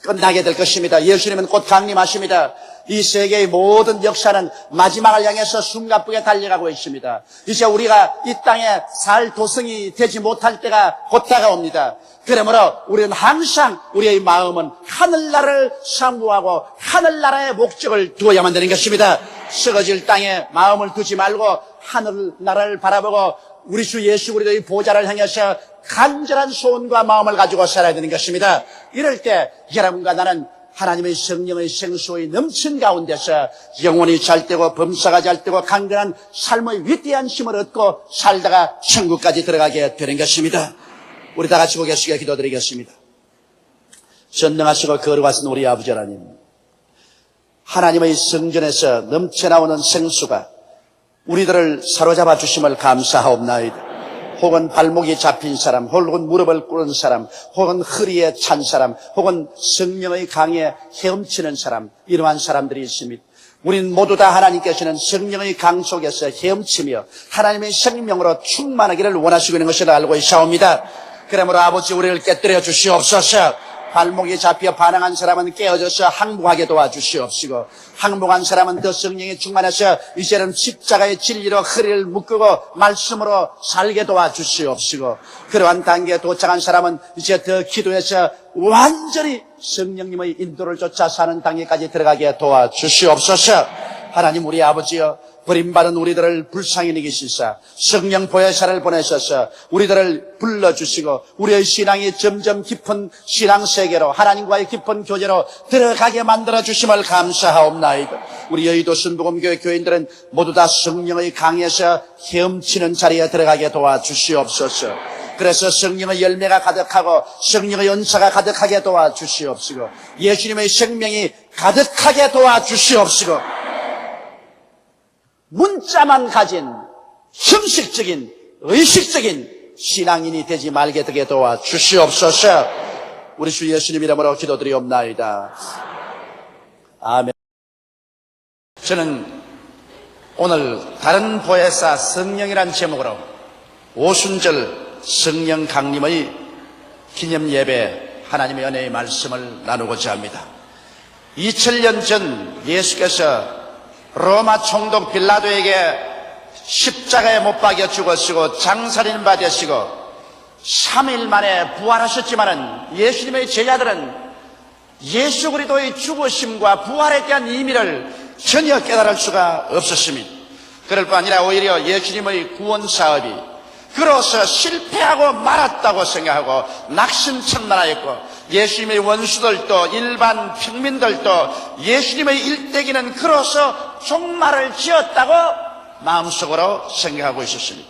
끝나게 될 것입니다. 예수님은 곧 강림하십니다. 이 세계의 모든 역사는 마지막을 향해서 숨가쁘게 달려가고 있습니다. 이제 우리가 이 땅에 살 도성이 되지 못할 때가 곧 다가옵니다. 그러므로 우리는 항상 우리의 마음은 하늘나라를 사모하고 하늘나라의 목적을 두어야만 되는 것입니다. 썩어질 땅에 마음을 두지 말고 하늘나라를 바라보고 우리 주 예수 그리스도의 보좌를 향해서 간절한 소원과 마음을 가지고 살아야 되는 것입니다. 이럴 때 여러분과 나는 하나님의 성령의 생수의 넘친 가운데서 영혼이 잘되고 범사가 잘되고 강건한 삶의 위대한 힘을 얻고 살다가 천국까지 들어가게 되는 것입니다. 우리 다 같이 고개숙여 기도드리겠습니다. 전능하시고 거룩하신 우리 아버지 하나님, 하나님의 성전에서 넘쳐나오는 생수가 우리들을 사로잡아 주심을 감사하옵나이다. 혹은 발목이 잡힌 사람, 혹은 무릎을 꿇은 사람, 혹은 허리에 찬 사람, 혹은 성령의 강에 헤엄치는 사람, 이러한 사람들이 있습니다. 우리는 모두 다 하나님께서는 성령의 강 속에서 헤엄치며 하나님의 생명으로 충만하기를 원하시고 있는 것을 알고 있사옵니다. 그러므로 아버지 우리를 깨뜨려 주시옵소서. 발목이 잡혀 반항한 사람은 깨어져서 항복하게 도와주시옵시고, 항복한 사람은 더 성령에 충만해서 이제는 십자가의 진리로 허리를 묶고 말씀으로 살게 도와주시옵시고, 그러한 단계에 도착한 사람은 이제 더 기도해서 완전히 성령님의 인도를 쫓아 사는 단계까지 들어가게 도와주시옵소서. 하나님 우리 아버지여, 버림받은 우리들을 불쌍히 여기시사 성령 보혜사를 보내셔서 우리들을 불러주시고 우리의 신앙이 점점 깊은 신앙 세계로 하나님과의 깊은 교제로 들어가게 만들어주심을 감사하옵나이다. 우리 여의도 순복음교회 교인들은 모두 다 성령의 강에서 헤엄치는 자리에 들어가게 도와주시옵소서. 그래서 성령의 열매가 가득하고 성령의 은사가 가득하게 도와주시옵시고 예수님의 생명이 가득하게 도와주시옵시고 문자만 가진 형식적인 의식적인 신앙인이 되지 말게 되게 도와주시옵소서. 우리 주 예수님 이름으로 기도드리옵나이다. 아멘. 저는 오늘 다른 보혜사 성령이란 제목으로 오순절 성령 강림의 기념 예배 하나님의 은혜의 말씀을 나누고자 합니다. 2000년 전 예수께서 로마 총독 빌라도에게 십자가에 못 박여 죽으시고 장살인 바 되시고 3일 만에 부활하셨지만은 예수님의 제자들은 예수 그리스도의 죽으심과 부활에 대한 의미를 전혀 깨달을 수가 없었습니다. 그럴 뿐 아니라 오히려 예수님의 구원 사업이 그로서 실패하고 말았다고 생각하고 낙심천만하였고 예수님의 원수들도 일반 평민들도 예수님의 일대기는 그로서 종말을 지었다고 마음속으로 생각하고 있었습니다.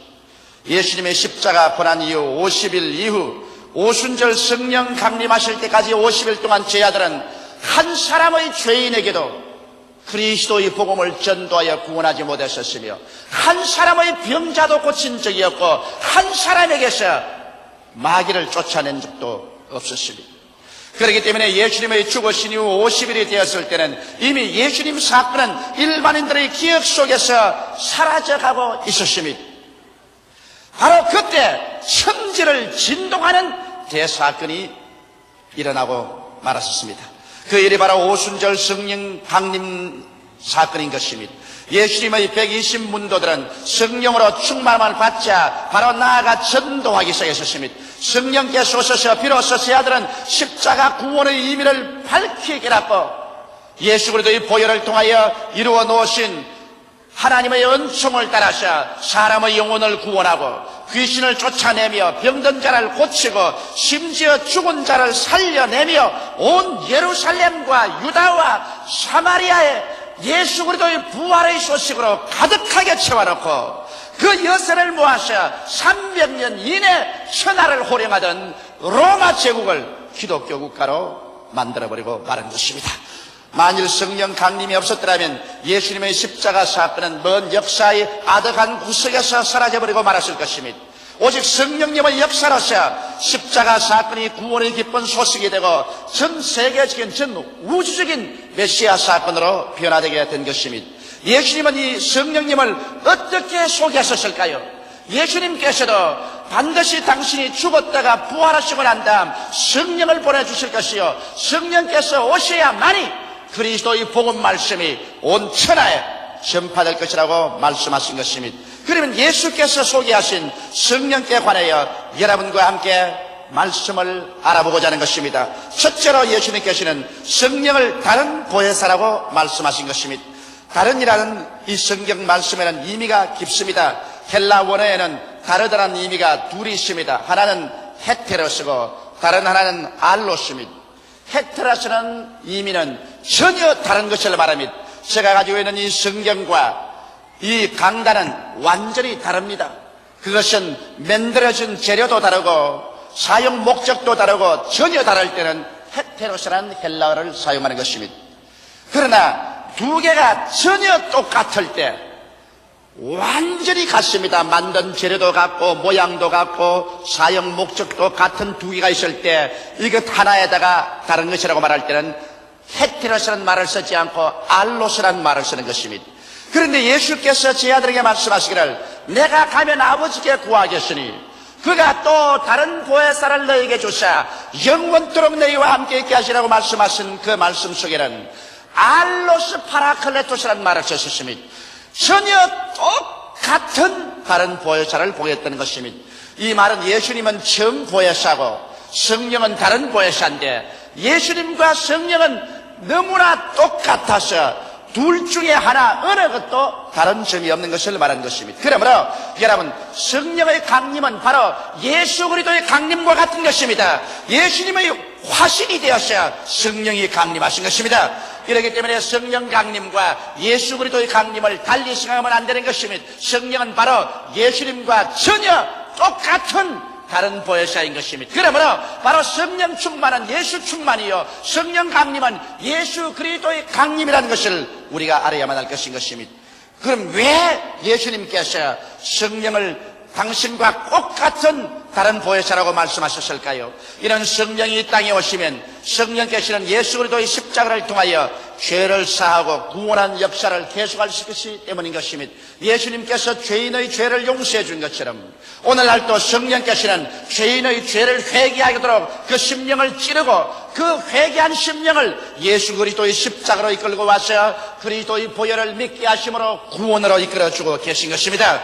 예수님의 십자가 고난 이후 50일 이후 오순절 성령 강림하실 때까지 50일 동안 제자들은 한 사람의 죄인에게도 그리스도의 복음을 전도하여 구원하지 못했었으며 한 사람의 병자도 고친 적이 없고 한 사람에게서 마귀를 쫓아낸 적도 없었습니다. 그렇기 때문에 예수님의 죽으신 이후 50일이 되었을 때는 이미 예수님 사건은 일반인들의 기억 속에서 사라져가고 있었습니다. 바로 그때 천지를 진동하는 대사건이 일어나고 말았었습니다. 그 일이 바로 오순절 성령 강림 사건인 것입니다. 예수님의 120문도들은 성령으로 충만함을 받자 바로 나아가 전도하기 시작했습니다. 성령께서 오셔서 비로소 제자들은 십자가 구원의 의미를 밝히 깨닫고 예수 그리스도의 보혈을 통하여 이루어 놓으신 하나님의 은총을 따라서 사람의 영혼을 구원하고 귀신을 쫓아내며 병든 자를 고치고 심지어 죽은 자를 살려내며 온 예루살렘과 유다와 사마리아에 예수 그리스도의 부활의 소식으로 가득하게 채워놓고 그 여세를 모아서 300년 이내 천하를 호령하던 로마 제국을 기독교 국가로 만들어버리고 마른 것입니다. 만일 성령 강림이 없었더라면 예수님의 십자가 사건은 먼 역사의 아득한 구석에서 사라져버리고 말았을 것입니다. 오직 성령님의 역사로서 십자가 사건이 구원의 기쁜 소식이 되고 전 세계적인 전 우주적인 메시아 사건으로 변화되게 된 것입니다. 예수님은 이 성령님을 어떻게 소개하셨을까요? 예수님께서도 반드시 당신이 죽었다가 부활하시고 난 다음 성령을 보내주실 것이요 성령께서 오셔야만이 그리스도의 복음 말씀이 온 천하에 전파될 것이라고 말씀하신 것입니다. 그러면 예수께서 소개하신 성령께 관하여 여러분과 함께 말씀을 알아보고자 하는 것입니다. 첫째로 예수님께서는 성령을 다른 보혜사라고 말씀하신 것입니다. 다른이라는 이 성경 말씀에는 의미가 깊습니다. 헬라 원어에는 다르다는 의미가 둘이 있습니다. 하나는 헤테로스고 다른 하나는 알로스입니다. 헤테로스는 의미는 전혀 다른 것을 말합니다. 제가 가지고 있는 이 성경과 이 강단은 완전히 다릅니다. 그것은 만들어진 재료도 다르고 사용 목적도 다르고 전혀 다를 때는 헤테로스라는 헬라어를 사용하는 것입니다. 그러나 두 개가 전혀 똑같을 때 완전히 같습니다. 만든 재료도 같고 모양도 같고 사용 목적도 같은 두 개가 있을 때 이것 하나에다가 다른 것이라고 말할 때는 헤테로스라는 말을 쓰지 않고 알로스라는 말을 쓰는 것입니다. 그런데 예수께서 제 아들에게 말씀하시기를 내가 가면 아버지께 구하겠으니 그가 또 다른 보혜사를 너에게 주사 영원토록 너희와 함께 있게 하시라고 말씀하신 그 말씀 속에는 알로스 파라클레토스라는 말을 썼습니다. 전혀 똑같은 다른 보혜사를 보였다는 것입니다. 이 말은 예수님은 정 보혜사고 성령은 다른 보혜사인데 예수님과 성령은 너무나 똑같아서 둘 중에 하나 어느 것도 다른 점이 없는 것을 말하는 것입니다. 그러므로 여러분 성령의 강림은 바로 예수 그리스도의 강림과 같은 것입니다. 예수님의 화신이 되어서 성령이 강림하신 것입니다. 그렇기 때문에 성령 강림과 예수 그리스도의 강림을 달리 생각하면 안 되는 것입니다. 성령은 바로 예수님과 전혀 똑같은 다른 보혜사인 것입니다. 그러므로 바로 성령 충만은 예수 충만이요 성령 강림은 예수 그리스도의 강림이라는 것을 우리가 알아야만 할 것인 것입니다. 그럼 왜 예수님께서 성령을 당신과 똑같은 다른 보혜사라고 말씀하셨을까요? 이런 성령이 이 땅에 오시면 성령께서는 예수 그리스도의 십자가를 통하여 죄를 사하고 구원하는 역사를 계속할 수 있기 때문인 것입니다. 예수님께서 죄인의 죄를 용서해 준 것처럼 오늘날도 성령께서는 죄인의 죄를 회개하도록 그 심령을 찌르고 그 회개한 심령을 예수 그리스도의 십자가로 이끌고 와서 그리스도의 보혈을 믿게 하심으로 구원으로 이끌어주고 계신 것입니다.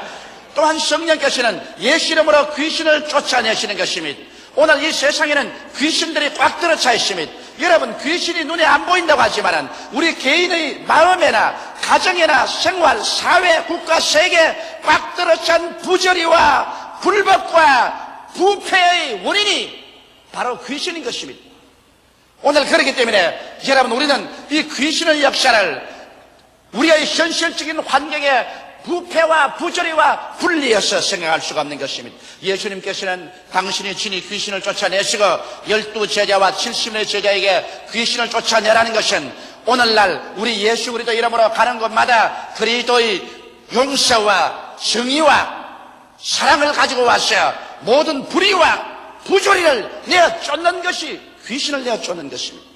또한 성령께서는 예수 이름으로 귀신을 쫓아내시는 것입니다. 오늘 이 세상에는 귀신들이 꽉 들어차 있습니다. 여러분 귀신이 눈에 안 보인다고 하지만 우리 개인의 마음에나 가정이나 생활, 사회, 국가, 세계에 꽉 들어찬 부조리와 불법과 부패의 원인이 바로 귀신인 것입니다. 오늘 그렇기 때문에 여러분 우리는 이 귀신의 역사를 우리의 현실적인 환경에 부패와 부조리와 분리해서 생각할 수가 없는 것입니다. 예수님께서는 당신이 친히 귀신을 쫓아내시고 12제자와 70의 제자에게 귀신을 쫓아내라는 것은 오늘날 우리 예수 그리스도 이름으로 가는 곳마다 그리스도의 용서와 정의와 사랑을 가지고 와서 모든 불의와 부조리를 내어 쫓는 것이 귀신을 내어 쫓는 것입니다.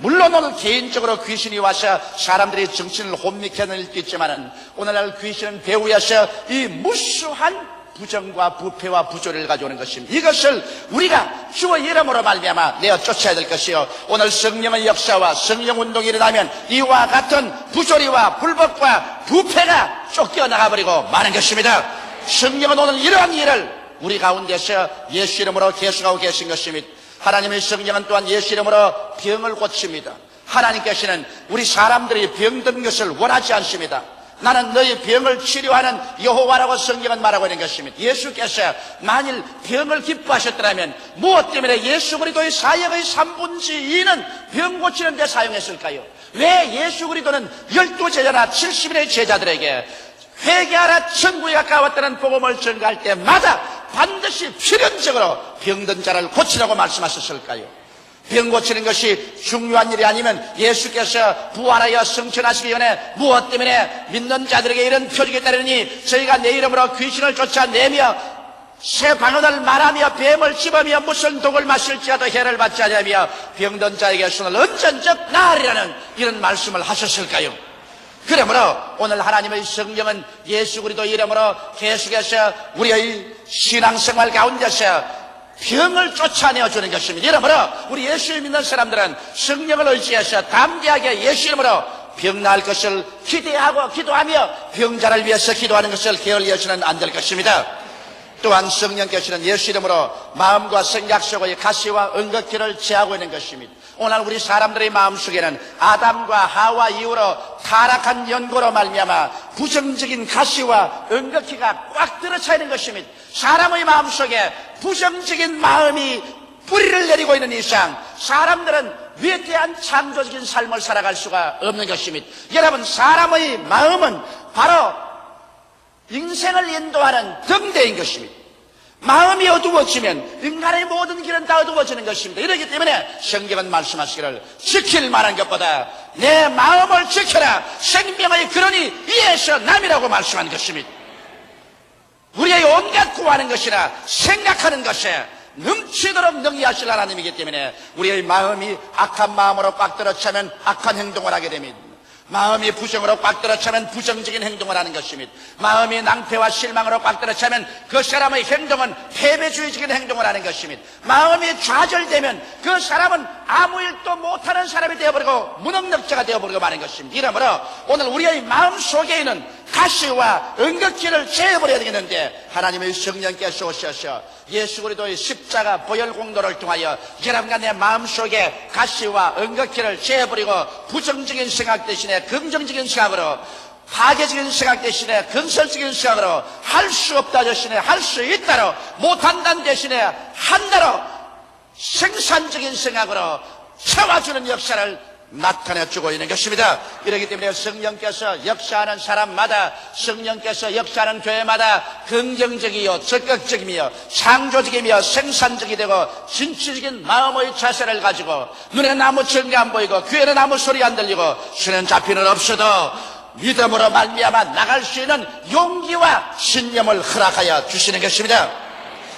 물론 오늘 개인적으로 귀신이 와서 사람들이 정신을 혼미케 하는 일도 있지만 오늘날 귀신은 배후에서 이 무수한 부정과 부패와 부조리를 가져오는 것입니다. 이것을 우리가 주의 이름으로 말미암아 내어 쫓아야 될 것이요 오늘 성령의 역사와 성령운동이 일어나면 이와 같은 부조리와 불법과 부패가 쫓겨나가버리고 마는 것입니다. 성령은 오늘 이러한 일을 우리 가운데서 예수 이름으로 계속하고 계신 것입니다. 하나님의 성령은 또한 예수 이름으로 병을 고칩니다. 하나님께서는 우리 사람들이 병든 것을 원하지 않습니다. 나는 너희 병을 치료하는 여호와라고 성경은 말하고 있는 것입니다. 예수께서 만일 병을 기뻐하셨더라면 무엇 때문에 예수 그리스도의 사역의 3분의 2는 병 고치는 데 사용했을까요? 왜 예수 그리스도는 12제자나 70인의 제자들에게 회개하라 천국에 가까웠다는 복음을 전가할 때마다 반드시 필연적으로 병든 자를 고치라고 말씀하셨을까요? 병 고치는 것이 중요한 일이 아니면 예수께서 부활하여 승천하시기 전에 무엇 때문에 믿는 자들에게 이런 표적이 따르니 저희가 내 이름으로 귀신을 쫓아내며 새 방언을 말하며 뱀을 씹으며 무슨 독을 마실지라도 해를 받지 않으며 병든 자에게 손을 얹은 적 나으리라는 이런 말씀을 하셨을까요? 그러므로 오늘 하나님의 성령은 예수 그리스도 이름으로 계속해서 우리의 신앙생활 가운데서 병을 쫓아내어 주는 것입니다. 이러므로 우리 예수를 믿는 사람들은 성령을 의지해서 담대하게 예수 이름으로 병 나을 것을 기대하고 기도하며 병자를 위해서 기도하는 것을 게을리해서는 안 될 것입니다. 또한 성령께서는 예수 이름으로 마음과 생각 속의 가시와 응급기를 제하고 있는 것입니다. 오늘 우리 사람들의 마음속에는 아담과 하와 이후로 타락한 연고로 말미암아 부정적인 가시와 응급기가 꽉 들어차 있는 것입니다. 사람의 마음속에 부정적인 마음이 뿌리를 내리고 있는 이상 사람들은 위대한 창조적인 삶을 살아갈 수가 없는 것입니다. 여러분, 사람의 마음은 바로 인생을 인도하는 등대인 것입니다. 마음이 어두워지면 인간의 모든 길은 다 어두워지는 것입니다. 이렇기 때문에 성경은 말씀하시기를 지킬 만한 것보다 내 마음을 지켜라. 생명의 근원이 이에서 남이라고 말씀한 것입니다. 우리의 온갖 구하는 것이나 생각하는 것에 넘치도록 능히하실 하나님이기 때문에 우리의 마음이 악한 마음으로 꽉 들어차면 악한 행동을 하게 됩니다. 마음이 부정으로 꽉 들어차면 부정적인 행동을 하는 것입니다. 마음이 낭패와 실망으로 꽉 들어차면 그 사람의 행동은 패배주의적인 행동을 하는 것입니다. 마음이 좌절되면 그 사람은 아무 일도 못하는 사람이 되어버리고 무능력자가 되어버리고 마는 것입니다. 이러므로 오늘 우리의 마음 속에 있는 가시와 응급기를 제어버려야 되겠는데 하나님의 성령께서 오셔서 예수 그리스도의 십자가 보혈 공로를 통하여 여러분과 내 마음속에 가시와 응급기를 제어버리고 부정적인 생각 대신에 긍정적인 생각으로 파괴적인 생각 대신에 건설적인 생각으로 할 수 없다 대신에 할 수 있다로 못한다는 대신에 한다로 생산적인 생각으로 채워주는 역사를 나타내주고 있는 것입니다. 이렇기 때문에 성령께서 역사하는 사람마다 성령께서 역사하는 교회마다 긍정적이요 적극적이며 창조적이며 생산적이 되고 진취적인 마음의 자세를 가지고 눈에는 아무 증거 안 보이고 귀에는 아무 소리 안 들리고 손에는 잡히는 없어도 믿음으로 말미암아 나갈 수 있는 용기와 신념을 허락하여 주시는 것입니다.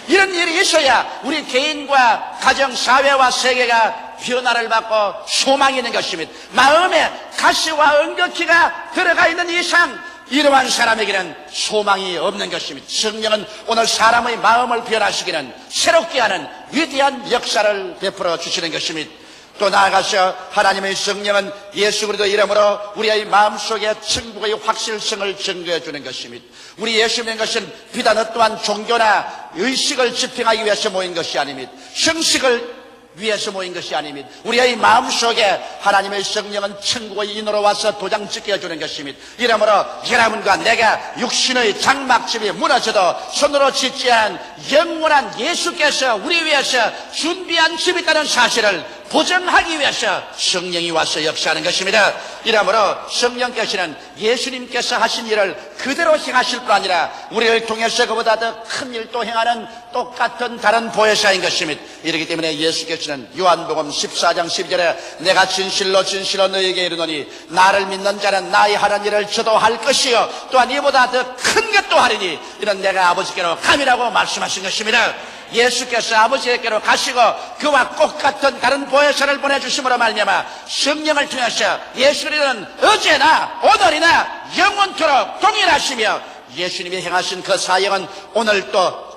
이런 일이 있어야 우리 개인과 가정, 사회와 세계가 변화를 받고 소망이 있는 것입니다. 마음에 가시와 응급기가 들어가 있는 이상 이러한 사람에게는 소망이 없는 것입니다. 성령은 오늘 사람의 마음을 변화시키는 새롭게 하는 위대한 역사를 베풀어 주시는 것입니다. 또 나아가서 하나님의 성령은 예수 그리스도 이름으로 우리의 마음속에 천국의 확실성을 증거해 주는 것입니다. 우리 예수 믿는 것은 비단 어떠한 종교나 의식을 집행하기 위해서 모인 것이 아닙니다. 형식을 위해서 모인 것이 아닙니다. 우리의 마음속에 하나님의 성령은 천국의 인으로 와서 도장 찍게 해주는 것입니다. 이러므로 여러분과 내가 육신의 장막집이 무너져도 손으로 짓지 않은 영원한 예수께서 우리 위해서 준비한 집이 있다는 사실을 보증하기 위해서 성령이 와서 역사하는 것입니다. 이러므로 성령께서는 예수님께서 하신 일을 그대로 행하실 뿐 아니라 우리를 통해서 그보다 더 큰 일도 행하는 똑같은 다른 보혜사인 것입니다. 이렇기 때문에 예수께서는 요한복음 14장 12절에 내가 진실로 진실로 너희에게 이르노니 나를 믿는 자는 나의 하는 일을 저도 할 것이요 또한 이보다 더 큰 것도 하리니 이는 내가 아버지께로 감이라고 말씀하신 것입니다. 예수께서 아버지께로 가시고 그와 똑같은 다른 보혜사를 보내주심으로 말미암아 성령을 통해서 예수님은 어제나 오늘이나 영원토록 동일하시며 예수님이 행하신 그 사역은 오늘도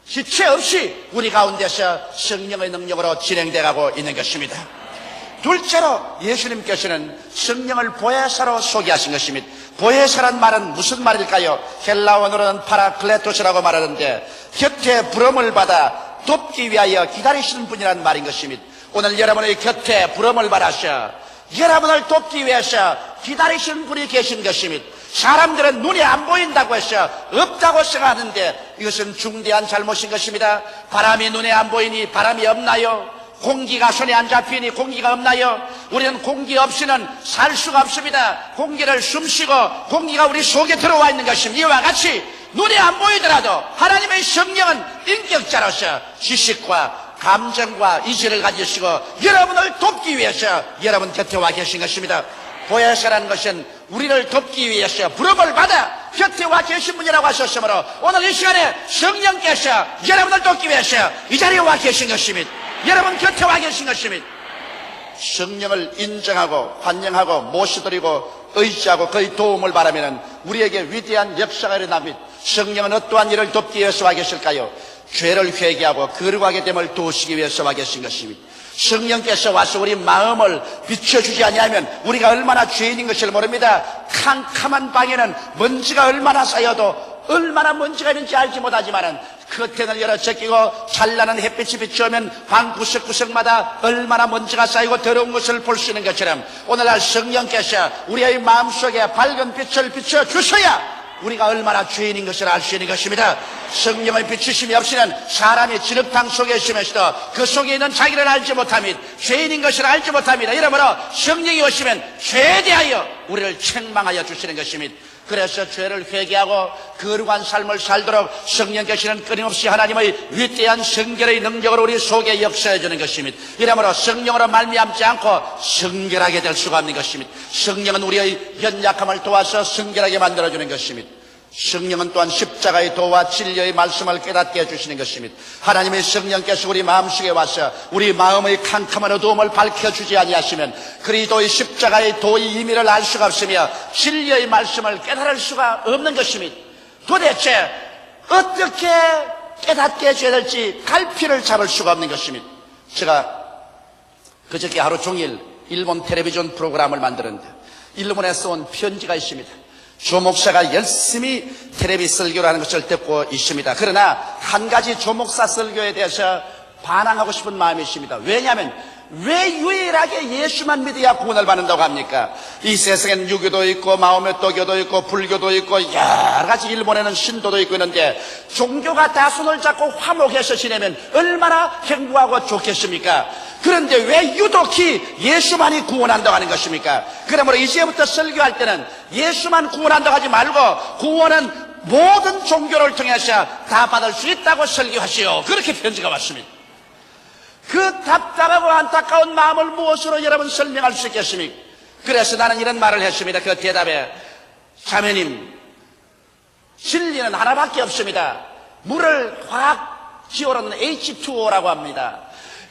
지체 없이 우리 가운데서 성령의 능력으로 진행되고 있는 것입니다. 둘째로 예수님께서는 성령을 보혜사로 소개하신 것입니다. 보혜사란 말은 무슨 말일까요? 헬라어로는 파라클레토스라고 말하는데 곁에 부름을 받아 돕기 위하여 기다리시는 분이라는 말인 것입니다. 오늘 여러분의 곁에 부름을 받아서 여러분을 돕기 위해서 기다리시는 분이 계신 것입니다. 사람들은 눈이 안 보인다고 해서 없다고 생각하는데 이것은 중대한 잘못인 것입니다. 바람이 눈에 안 보이니 바람이 없나요? 공기가 손에 안 잡히니 공기가 없나요? 우리는 공기 없이는 살 수가 없습니다. 공기를 숨쉬고 공기가 우리 속에 들어와 있는 것입니다. 이와 같이 눈에 안 보이더라도 하나님의 성령은 인격자로서 지식과 감정과 의지를 가지시고 여러분을 돕기 위해서 여러분 곁에 와 계신 것입니다. 보혜사라는 것은 우리를 돕기 위해서 부름을 받아 곁에 와 계신 분이라고 하셨으므로 오늘 이 시간에 성령께서 여러분을 돕기 위해서 이 자리에 와 계신 것입니다. 여러분 곁에 와 계신 것입니다. 성령을 인정하고 환영하고 모셔드리고 의지하고 그의 도움을 바라면 우리에게 위대한 역사가 일어납니다. 성령은 어떠한 일을 돕기 위해서 와 계실까요? 죄를 회개하고 거룩하게 됨을 도우시기 위해서 와 계신 것입니다. 성령께서 와서 우리 마음을 비춰주지 아니하면 우리가 얼마나 죄인인 것을 모릅니다. 캄캄한 방에는 먼지가 얼마나 쌓여도 얼마나 먼지가 있는지 알지 못하지만은 커튼을 열어 제끼고 찬란한 햇빛이 비추면 방 구석구석마다 얼마나 먼지가 쌓이고 더러운 것을 볼 수 있는 것처럼 오늘날 성령께서 우리의 마음속에 밝은 빛을 비춰주셔야 우리가 얼마나 죄인인 것을 알 수 있는 것입니다. 성령의 비추심이 없이는 사람이 진흙탕 속에 있으면서도 그 속에 있는 자기를 알지 못합니다. 죄인인 것을 알지 못합니다. 이러므로 성령이 오시면 죄에 대하여 우리를 책망하여 주시는 것입니다. 그래서 죄를 회개하고 거룩한 삶을 살도록 성령께서는 끊임없이 하나님의 위대한 성결의 능력으로 우리 속에 역사해 주는 것입니다. 이러므로 성령으로 말미암지 않고 성결하게 될 수가 없는 것입니다. 성령은 우리의 연약함을 도와서 성결하게 만들어주는 것입니다. 성령은 또한 십자가의 도와 진리의 말씀을 깨닫게 해주시는 것입니다. 하나님의 성령께서 우리 마음속에 와서 우리 마음의 캄캄한 어두움을 밝혀주지 아니하시면 그리스도의 십자가의 도의 의미를 알 수가 없으며 진리의 말씀을 깨달을 수가 없는 것입니다. 도대체 어떻게 깨닫게 해줘야 될지 갈피를 잡을 수가 없는 것입니다. 제가 그저께 하루 종일 일본 텔레비전 프로그램을 만들었는데 일본에서 온 편지가 있습니다. 조 목사가 열심히 텔레비 설교를 하는 것을 듣고 있습니다. 그러나 한 가지 조 목사 설교에 대해서 반항하고 싶은 마음이 있습니다. 왜냐하면 왜 유일하게 예수만 믿어야 구원을 받는다고 합니까? 이 세상에는 유교도 있고 마오메토교도 있고 불교도 있고 여러 가지 일본에는 신도도 있고 있는데 종교가 다 손을 잡고 화목해서 지내면 얼마나 행복하고 좋겠습니까? 그런데 왜 유독히 예수만이 구원한다고 하는 것입니까? 그러므로 이제부터 설교할 때는 예수만 구원한다고 하지 말고 구원은 모든 종교를 통해서 다 받을 수 있다고 설교하시오. 그렇게 편지가 왔습니다. 그 답답하고 안타까운 마음을 무엇으로 여러분 설명할 수 있겠습니까? 그래서 나는 이런 말을 했습니다. 그 대답에 자매님, 진리는 하나밖에 없습니다. 물을 화학 기호로는 H2O라고 합니다.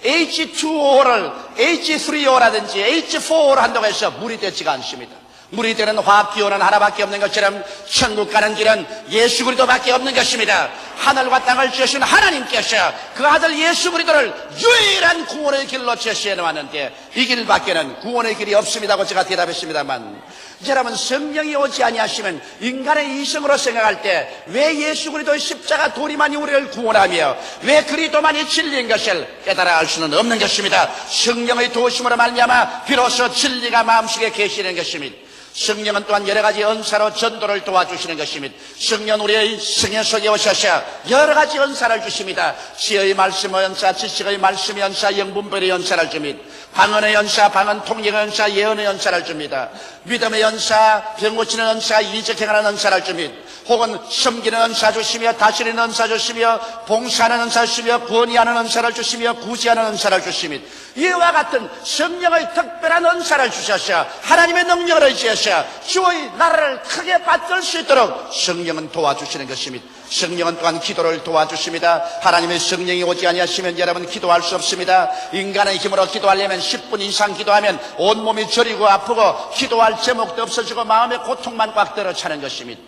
H2O를 H3O라든지 H4O로 한다고 해서 물이 되지가 않습니다. 물이 되는 화학기호는 하나밖에 없는 것처럼 천국 가는 길은 예수 그리스도밖에 없는 것입니다. 하늘과 땅을 지으신 하나님께서 그 아들 예수 그리스도를 유일한 구원의 길로 제시해 놓았는데 이 길밖에는 구원의 길이 없습니다고 제가 대답했습니다만 여러분 성령이 오지 아니하시면 인간의 이성으로 생각할 때 왜 예수 그리스도의 십자가 도리만이 우리를 구원하며 왜 그리스도만이 진리인 것을 깨달아 알 수는 없는 것입니다. 성령의 도우심으로 말미암아 비로소 진리가 마음속에 계시는 것입니다. 성령은 또한 여러 가지 은사로 전도를 도와주시는 것입니다. 성령 우리의 성령 속에 오셔서 여러 가지 은사를 주십니다. 지혜의 말씀의 은사, 지식의 말씀의 은사, 영분별의 은사를 줍니다. 방언의 은사, 방언 통역의 은사, 예언의 은사를 줍니다. 믿음의 은사, 병 고치는 은사, 이적 행하는 은사를 줍니다. 혹은 섬기는 은사 주시며 다스리는 은사 주시며 봉사하는 은사 주시며 구원하는 은사를 주시며 구제하는 은사를 주십니다. 이와 같은 성령의 특별한 은사를 주셔서 하나님의 능력을 의지해서 주의 나라를 크게 받들 수 있도록 성령은 도와주시는 것입니다. 성령은 또한 기도를 도와주십니다. 하나님의 성령이 오지 아니하시면 여러분 기도할 수 없습니다. 인간의 힘으로 기도하려면 10분 이상 기도하면 온몸이 저리고 아프고 기도할 제목도 없어지고 마음의 고통만 꽉 들어차는 것입니다.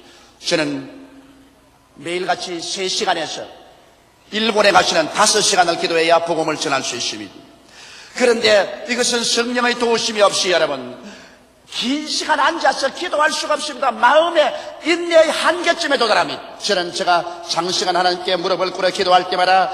저는 매일같이 3시간에서 일본에 가시는 5시간을 기도해야 복음을 전할 수 있습니다. 그런데 이것은 성령의 도우심이 없이 여러분 긴 시간 앉아서 기도할 수가 없습니다. 마음의 인내의 한계점에 도달합니다. 저는 제가 장시간 하나님께 무릎을 꿇어 기도할 때마다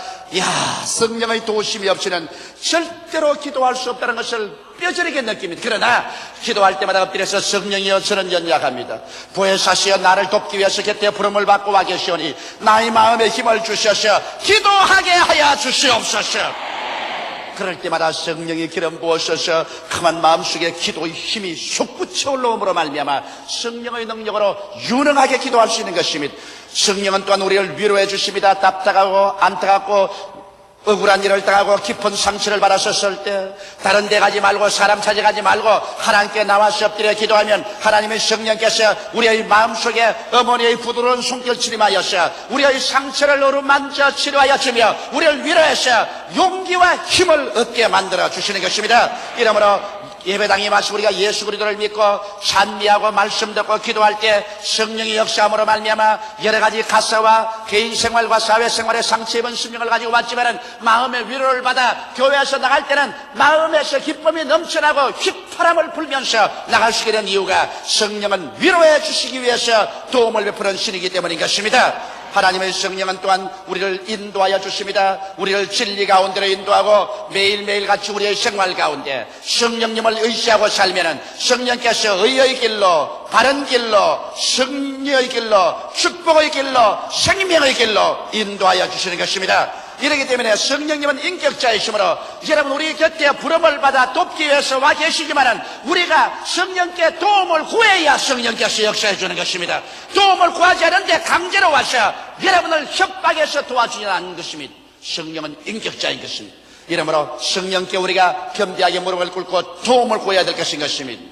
성령의 도우심이 없이는 절대로 기도할 수 없다는 것을 뼈저리게 느낍니다. 그러나 기도할 때마다 엎드려서 성령이여 저는 연약합니다. 보혜사시여 나를 돕기 위해서 곁에 부름을 받고 와 계시오니 나의 마음에 힘을 주셔서 기도하게 하여 주시옵소서. 그럴 때마다 성령의 기름 부으셔서 강한 마음속에 기도의 힘이 솟구쳐 올라옴으로 말미암아 성령의 능력으로 유능하게 기도할 수 있는 것입니다. 성령은 또한 우리를 위로해 주십니다. 답답하고 안타깝고 억울한 일을 당하고 깊은 상처를 받았었을 때 다른 데 가지 말고 사람 찾아가지 말고 하나님께 나와서 엎드려 기도하면 하나님의 성령께서 우리의 마음속에 어머니의 부드러운 손길을 임하여서 우리의 상처를 어루만져 치료하여 주며 우리를 위로해서 용기와 힘을 얻게 만들어 주시는 것입니다. 이러므로 예배당에 와서 우리가 예수 그리스도를 믿고 찬미하고 말씀 듣고 기도할 때 성령의 역사함으로 말미암아 여러 가지 가사와 개인 생활과 사회 생활의 상처 입은 심령을 가지고 왔지만은 마음의 위로를 받아 교회에서 나갈 때는 마음에서 기쁨이 넘쳐나고 휘파람을 불면서 나갈 수 있게 된 이유가 성령은 위로해 주시기 위해서 도움을 베푸는 신이기 때문인 것입니다. 하나님의 성령은 또한 우리를 인도하여 주십니다. 우리를 진리 가운데로 인도하고 매일매일 같이 우리의 생활 가운데 성령님을 의지하고 살면은 성령께서 의의 길로, 바른 길로, 승리의 길로, 축복의 길로, 생명의 길로 인도하여 주시는 것입니다. 이렇기 때문에 성령님은 인격자이시므로 여러분 우리 곁에 부름을 받아 돕기 위해서 와 계시지만은 우리가 성령께 도움을 구해야 성령께서 역사해 주는 것입니다. 도움을 구하지 않는데 강제로 와서 여러분을 협박해서 도와주지 않는 것입니다. 성령은 인격자인 것입니다. 이러므로 성령께 우리가 겸비하게 무릎을 꿇고 도움을 구해야 될 것인 것입니다.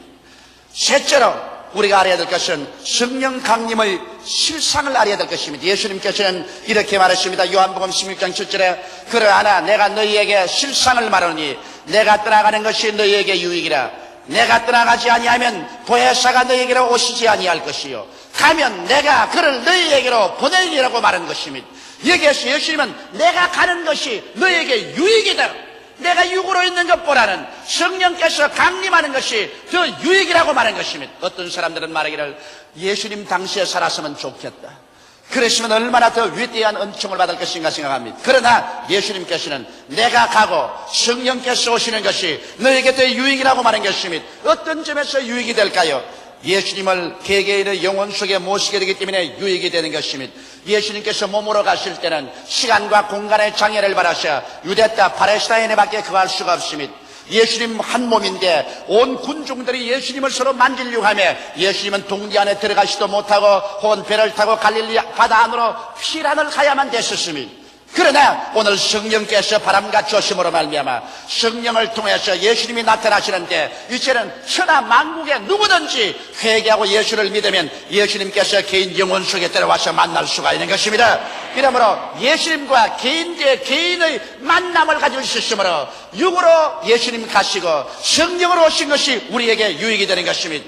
셋째로 우리가 알아야 될 것은 성령 강림의 실상을 알아야 될 것입니다. 예수님께서는 이렇게 말했습니다. 요한복음 16장 7절에 그러하나 내가 너희에게 실상을 말하니 내가 떠나가는 것이 너희에게 유익이라. 내가 떠나가지 아니하면 보혜사가 너희에게로 오시지 아니할 것이요 가면 내가 그를 너희에게로 보내리라고 말한 것입니다. 여기에서 예수님은 내가 가는 것이 너희에게 유익이다. 내가 육으로 있는 것보다는 성령께서 강림하는 것이 더 유익이라고 말한 것입니다. 어떤 사람들은 말하기를 예수님 당시에 살았으면 좋겠다. 그랬으면 얼마나 더 위대한 은총을 받을 것인가 생각합니다. 그러나 예수님께서는 내가 가고 성령께서 오시는 것이 너에게 더 유익이라고 말한 것입니다. 어떤 점에서 유익이 될까요? 예수님을 개개인의 영혼 속에 모시게 되기 때문에 유익이 되는 것입니다. 예수님께서 몸으로 가실 때는 시간과 공간의 장애를 받아서 유대 땅 팔레스타인에 밖에 거할 수가 없습니다. 예수님 한 몸인데 온 군중들이 예수님을 서로 만지려고 하며 예수님은 동지 안에 들어가지도 못하고 혹은 배를 타고 갈릴리 바다 안으로 피란을 가야만 됐었습니다. 그러나 오늘 성령께서 바람같이 오심으로 말미암아 성령을 통해서 예수님이 나타나시는데 이제는 천하 만국에 누구든지 회개하고 예수를 믿으면 예수님께서 개인 영혼 속에 들어와서 만날 수가 있는 것입니다. 이러므로 예수님과 개인 대 개인의 만남을 가지고 있으므로 육으로 예수님 가시고 성령으로 오신 것이 우리에게 유익이 되는 것입니다.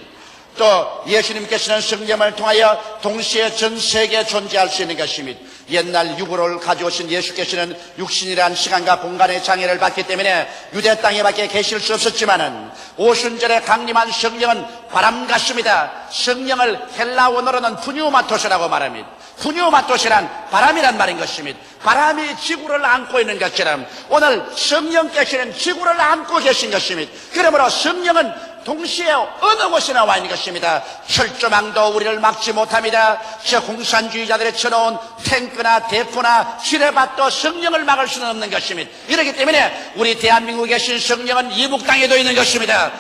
또 예수님께서는 성령을 통하여 동시에 전 세계에 존재할 수 있는 것입니다. 옛날 육으로를 가져오신 예수께서는 육신이란 시간과 공간의 장애를 받기 때문에 유대 땅에 밖에 계실 수 없었지만은 오순절에 강림한 성령은 바람 같습니다. 성령을 헬라 원어로는 푸뉴마토스라고 말합니다. 푸뉴마토스란 바람이란 말인 것입니다. 바람이 지구를 안고 있는 것처럼 오늘 성령께서는 지구를 안고 계신 것입니다. 그러므로 성령은 동시에 어느 곳이나 와 있는 것입니다. 철조망도 우리를 막지 못합니다. 저 공산주의자들이 쳐놓은 탱크나 대포나 지뢰밭도 성령을 막을 수는 없는 것입니다. 이렇기 때문에 우리 대한민국에 계신 성령은 이북 땅에도 있는 것입니다.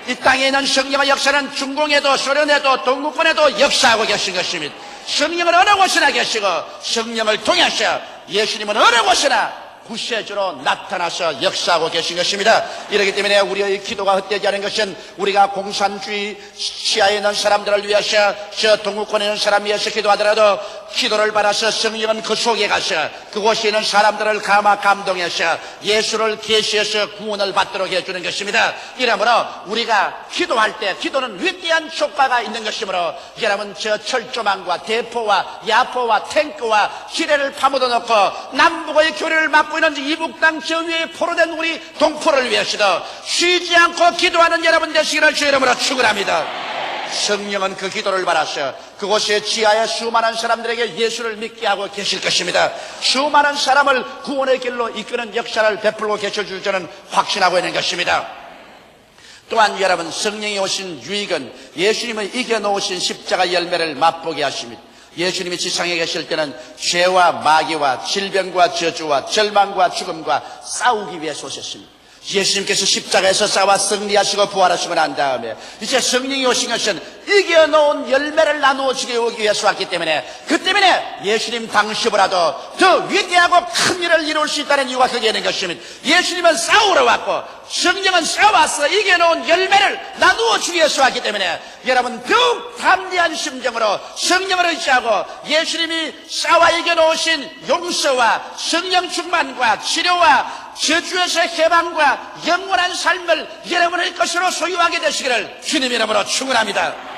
이 땅에 있는 성령의 역사는 중공에도 소련에도 동구권에도 역사하고 계신 것입니다. 성령은 어느 곳이나 계시고 성령을 통해서 예수님은 어느 곳이나 구세주로 나타나서 역사하고 계신 것입니다. 이렇기 때문에 우리의 기도가 헛되지 않은 것은 우리가 공산주의 시야에 있는 사람들을 위해서 저 동구권에 있는 사람 위해서 기도하더라도 기도를 받아서 성령은 그 속에 가서 그곳에 있는 사람들을 감동해서 예수를 계시해서 구원을 받도록 해주는 것입니다. 이러므로 우리가 기도할 때 기도는 위대한 효과가 있는 것이므로 여러분 저 철조망과 대포와 야포와 탱크와 지뢰를 파묻어 놓고 남북의 교류를 막고 있는 이북 땅 저 위에 포로된 우리 동포를 위해서도 쉬지 않고 기도하는 여러분 되시기를 주의 이름으로 축원합니다. 성령은 그 기도를 받아서 그곳에 지하에 수많은 사람들에게 예수를 믿게 하고 계실 것입니다. 수많은 사람을 구원의 길로 이끄는 역사를 베풀고 계실 줄 저는 확신하고 있는 것입니다. 또한 여러분 성령이 오신 유익은 예수님의 이겨놓으신 십자가 열매를 맛보게 하십니다. 예수님이 지상에 계실 때는 죄와 마귀와 질병과 저주와 절망과 죽음과 싸우기 위해서 오셨습니다. 예수님께서 십자가에서 싸워 승리하시고 부활하시고 난 다음에 이제 성령이 오신 것은 이겨놓은 열매를 나누어 주기 위해서 왔기 때문에 그 때문에 예수님 당시보다도 더 위대하고 큰 일을 이룰 수 있다는 이유가 그게 있는 것입니다. 예수님은 싸우러 왔고 성령은 싸워서 이겨놓은 열매를 나누어 주기 위해서 왔기 때문에 여러분 더욱 담대한 심정으로 성령을 의지하고 예수님이 싸워 이겨놓으신 용서와 성령 충만과 치료와 저주에서 해방과 영원한 삶을 여러분의 것으로 소유하게 되시기를 주님 이름으로 축원합니다.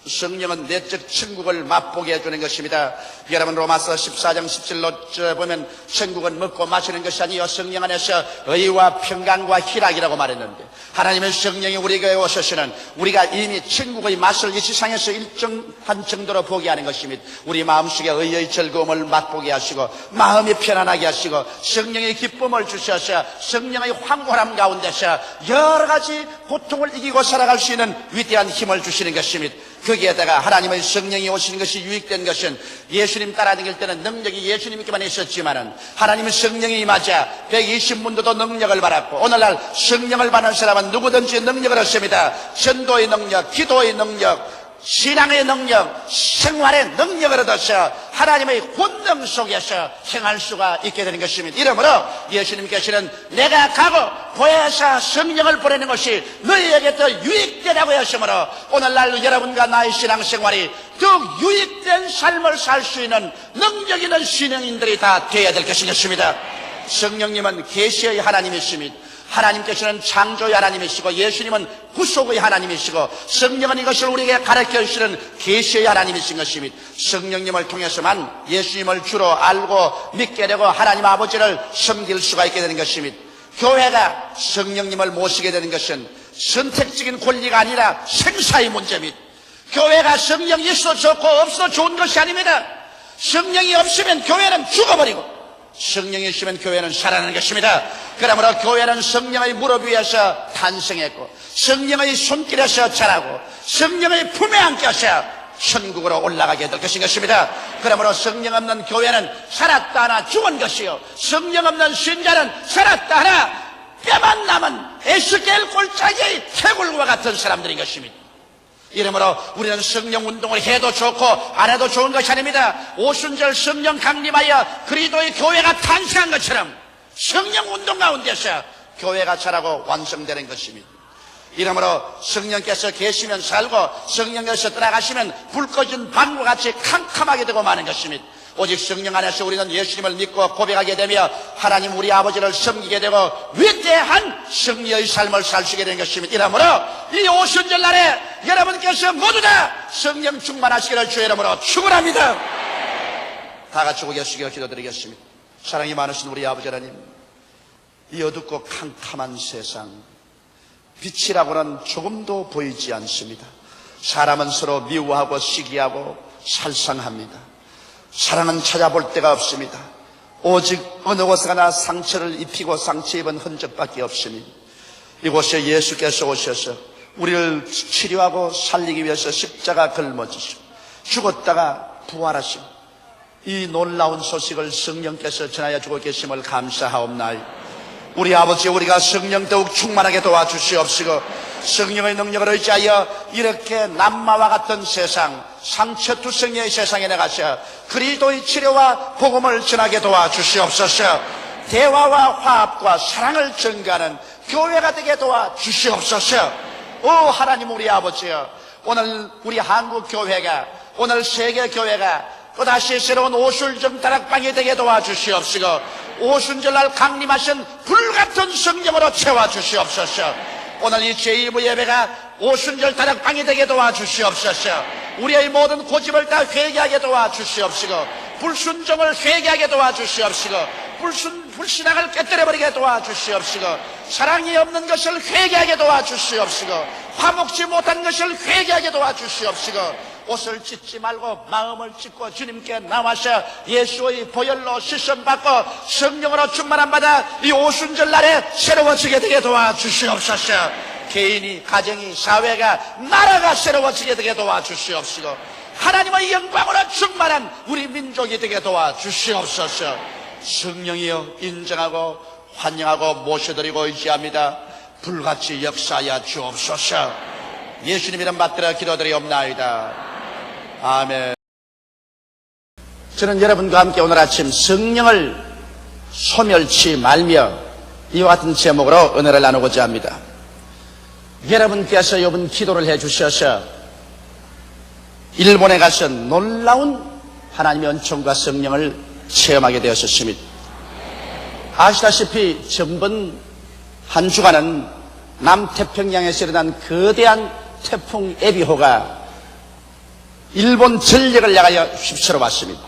성령은 내적 천국을 맛보게 해주는 것입니다. 여러분 로마서 14장 17로 보면 천국은 먹고 마시는 것이 아니요 성령 안에서 의와 평강과 희락이라고 말했는데 하나님의 성령이 우리에게 오셔서는 우리가 이미 천국의 맛을 이 세상에서 일정한 정도로 보게 하는 것입니다. 우리 마음속에 의의 즐거움을 맛보게 하시고 마음이 편안하게 하시고 성령의 기쁨을 주셔서 성령의 황홀함 가운데서 여러 가지 고통을 이기고 살아갈 수 있는 위대한 힘을 주시는 것입니다. 거기에다가 하나님의 성령이 오시는 것이 유익된 것은 예수님 따라다닐 때는 능력이 예수님께만 있었지만은 하나님의 성령이 임하자 120문도도 능력을 받았고 오늘날 성령을 받는 사람은 누구든지 능력을 얻습니다. 전도의 능력, 기도의 능력, 신앙의 능력, 생활의 능력을 얻어서 하나님의 권능 속에서 행할 수가 있게 되는 것입니다. 이러므로 예수님께서는 내가 가고 보혜사 성령을 보내는 것이 너희에게 더 유익되라고 하시므로 오늘날 여러분과 나의 신앙생활이 더욱 유익된 삶을 살 수 있는 능력 있는 신앙인들이 다 되어야 될 것이겠습니다. 성령님은 계시의 하나님이십니다. 하나님께서는 창조의 하나님이시고 예수님은 구속의 하나님이시고 성령은 이것을 우리에게 가르쳐 주시는 계시의 하나님이신 것입니다. 성령님을 통해서만 예수님을 주로 알고 믿게 되고 하나님 아버지를 섬길 수가 있게 되는 것입니다. 교회가 성령님을 모시게 되는 것은 선택적인 권리가 아니라 생사의 문제입니다. 교회가 성령이 있어도 좋고 없어도 좋은 것이 아닙니다. 성령이 없으면 교회는 죽어버리고 성령이 있으면 교회는 살아나는 것입니다. 그러므로 교회는 성령의 무릎 위에서 탄생했고 성령의 손길에서 자라고 성령의 품에 안겨서 천국으로 올라가게 될 것인 것입니다. 그러므로 성령 없는 교회는 살았다 하나 죽은 것이요 성령 없는 신자는 살았다 하나 뼈만 남은 에스겔 골짜기의 태굴과 같은 사람들인 것입니다. 이러므로 우리는 성령 운동을 해도 좋고 안 해도 좋은 것이 아닙니다. 오순절 성령 강림하여 그리스도의 교회가 탄생한 것처럼 성령 운동 가운데서 교회가 자라고 완성되는 것입니다. 이러므로 성령께서 계시면 살고 성령께서 떠나가시면 불 꺼진 방과 같이 캄캄하게 되고 마는 것입니다. 오직 성령 안에서 우리는 예수님을 믿고 고백하게 되며 하나님 우리 아버지를 섬기게 되고 위대한 승리의 삶을 살 수 있게 되는 것입니다. 이러므로 이 오순절 날에 여러분께서 모두 다 성령 충만하시기를 주의 이름으로 축원합니다. 다 같이 고개 숙여 기도드리겠습니다. 사랑이 많으신 우리 아버지 하나님, 이 어둡고 캄캄한 세상 빛이라고는 조금도 보이지 않습니다. 사람은 서로 미워하고 시기하고 살상합니다. 사랑은 찾아볼 데가 없습니다. 오직 어느 곳에 가나 상처를 입히고 상처 입은 흔적밖에 없습니다. 이곳에 예수께서 오셔서 우리를 치료하고 살리기 위해서 십자가 걸머지시고 죽었다가 부활하시고 이 놀라운 소식을 성령께서 전하여 주고 계심을 감사하옵나이다. 우리 아버지, 우리가 성령 더욱 충만하게 도와주시옵시고 성령의 능력을 의지하여 이렇게 남마와 같은 세상, 상처투성이의 세상에 나가서 그리스도의 치료와 복음을 전하게 도와주시옵소서. 대화와 화합과 사랑을 증가하는 교회가 되게 도와주시옵소서. 오 하나님 우리 아버지여, 오늘 우리 한국 교회가, 오늘 세계 교회가 또다시 새로운 오순절 다락방이 되게 도와주시옵시고 오순절날 강림하신 불같은 성령으로 채워주시옵소서. 오늘 이 제2부 예배가 오순절 다락방이 되게 도와주시옵소서. 우리의 모든 고집을 다 회개하게 도와주시옵시고 불순종을 회개하게 도와주시옵시고 불신앙을 깨뜨려버리게 도와주시옵시고 사랑이 없는 것을 회개하게 도와주시옵시고 화목지 못한 것을 회개하게 도와주시옵시고 옷을 찢지 말고 마음을 찢고 주님께 나와서 예수의 보혈로 씻음받고 성령으로 충만함 받아 이 오순절 날에 새로워지게 되게 도와주시옵소서. 개인이, 가정이, 사회가, 나라가 새로워지게 되게 도와주시옵시고 하나님의 영광으로 충만한 우리 민족이 되게 도와주시옵소서. 성령이여 인정하고 환영하고 모셔드리고 의지합니다. 불같이 역사하여 주옵소서. 예수님 이름 받들어 기도드리옵나이다. 아멘. 저는 여러분과 함께 오늘 아침 성령을 소멸치 말며 이와 같은 제목으로 은혜를 나누고자 합니다. 여러분께서 이번 기도를 해주셔서 일본에 가서 놀라운 하나님의 은총과 성령을 체험하게 되었습니다. 아시다시피 전번 한 주간은 남태평양에서 일어난 거대한 태풍 에비호가 일본 전역을 향하여 휩쓸어 왔습니다.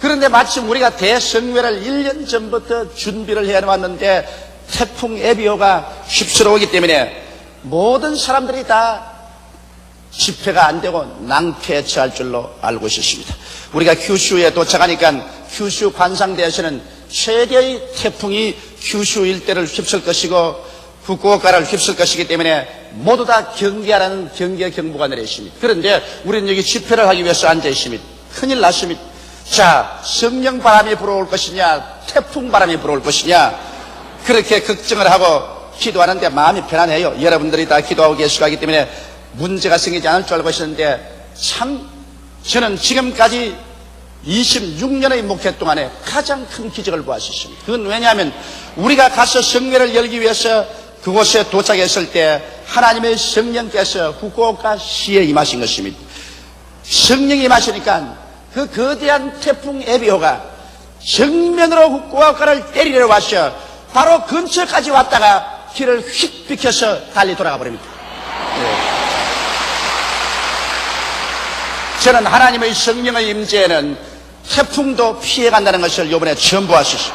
그런데 마침 우리가 대성회를 1년 전부터 준비를 해왔는데 태풍 에비호가 휩쓸어 오기 때문에 모든 사람들이 다 집회가 안 되고 낭패에 처할 줄로 알고 있었습니다. 우리가 kyushu에 도착하니까 kyushu 관상대에서는 최대의 태풍이 kyushu 일대를 휩쓸 것이고 후쿠오카를 휩쓸 것이기 때문에 모두 다 경계하라는 경계 경보가 내렸습니다. 그런데 우리는 여기 집회를 하기 위해서 앉아 있습니다. 큰일 났습니다. 자, 성령 바람이 불어올 것이냐, 태풍 바람이 불어올 것이냐, 그렇게 걱정을 하고 기도하는데 마음이 편안해요. 여러분들이 다 기도하고 계시고 하기 때문에 문제가 생기지 않을 줄 알고 있었는데 참 저는 지금까지 26년의 목회 동안에 가장 큰 기적을 보았습니다. 그건 왜냐하면 우리가 가서 성회를 열기 위해서 그곳에 도착했을 때 하나님의 성령께서 후쿠오카 시에 임하신 것입니다. 성령이 임하시니까 그 거대한 태풍 에비호가 정면으로 후쿠오카를 때리러 와서 바로 근처까지 왔다가 길을 휙 비켜서 달리 돌아가 버립니다. 저는 하나님의 성령의 임재에는 태풍도 피해간다는 것을 이번에 처음 보았습니다.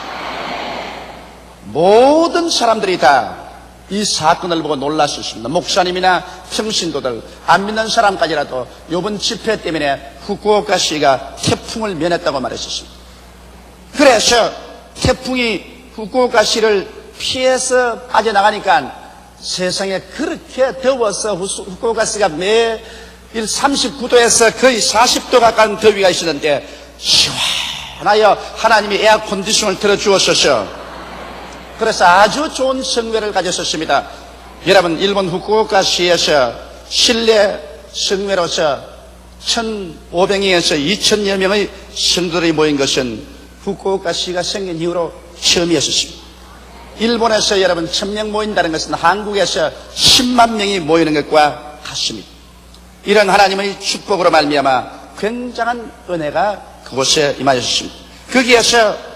모든 사람들이 다 이 사건을 보고 놀랐습니다. 목사님이나 평신도들, 안 믿는 사람까지라도 이번 집회 때문에 후쿠오카시가 태풍을 면했다고 말했습니다. 그래서 태풍이 후쿠오카시를 피해서 빠져나가니까 세상에 그렇게 더워서 후쿠오카시가 매일 39도에서 거의 40도 가까운 더위가 있었는데 시원하여 하나님이 에어컨디션을 틀어주었어서 그래서 아주 좋은 성회를 가졌었습니다. 여러분, 일본 후쿠오카시에서 실내 성회로서 1,500명에서 2,000여 명의 성도들이 모인 것은 후쿠오카시가 생긴 이후로 처음이었습니다. 일본에서 여러분 1,000명 모인다는 것은 한국에서 10만 명이 모이는 것과 같습니다. 이런 하나님의 축복으로 말미암아 굉장한 은혜가 그곳에 임하였습니다. 거기에서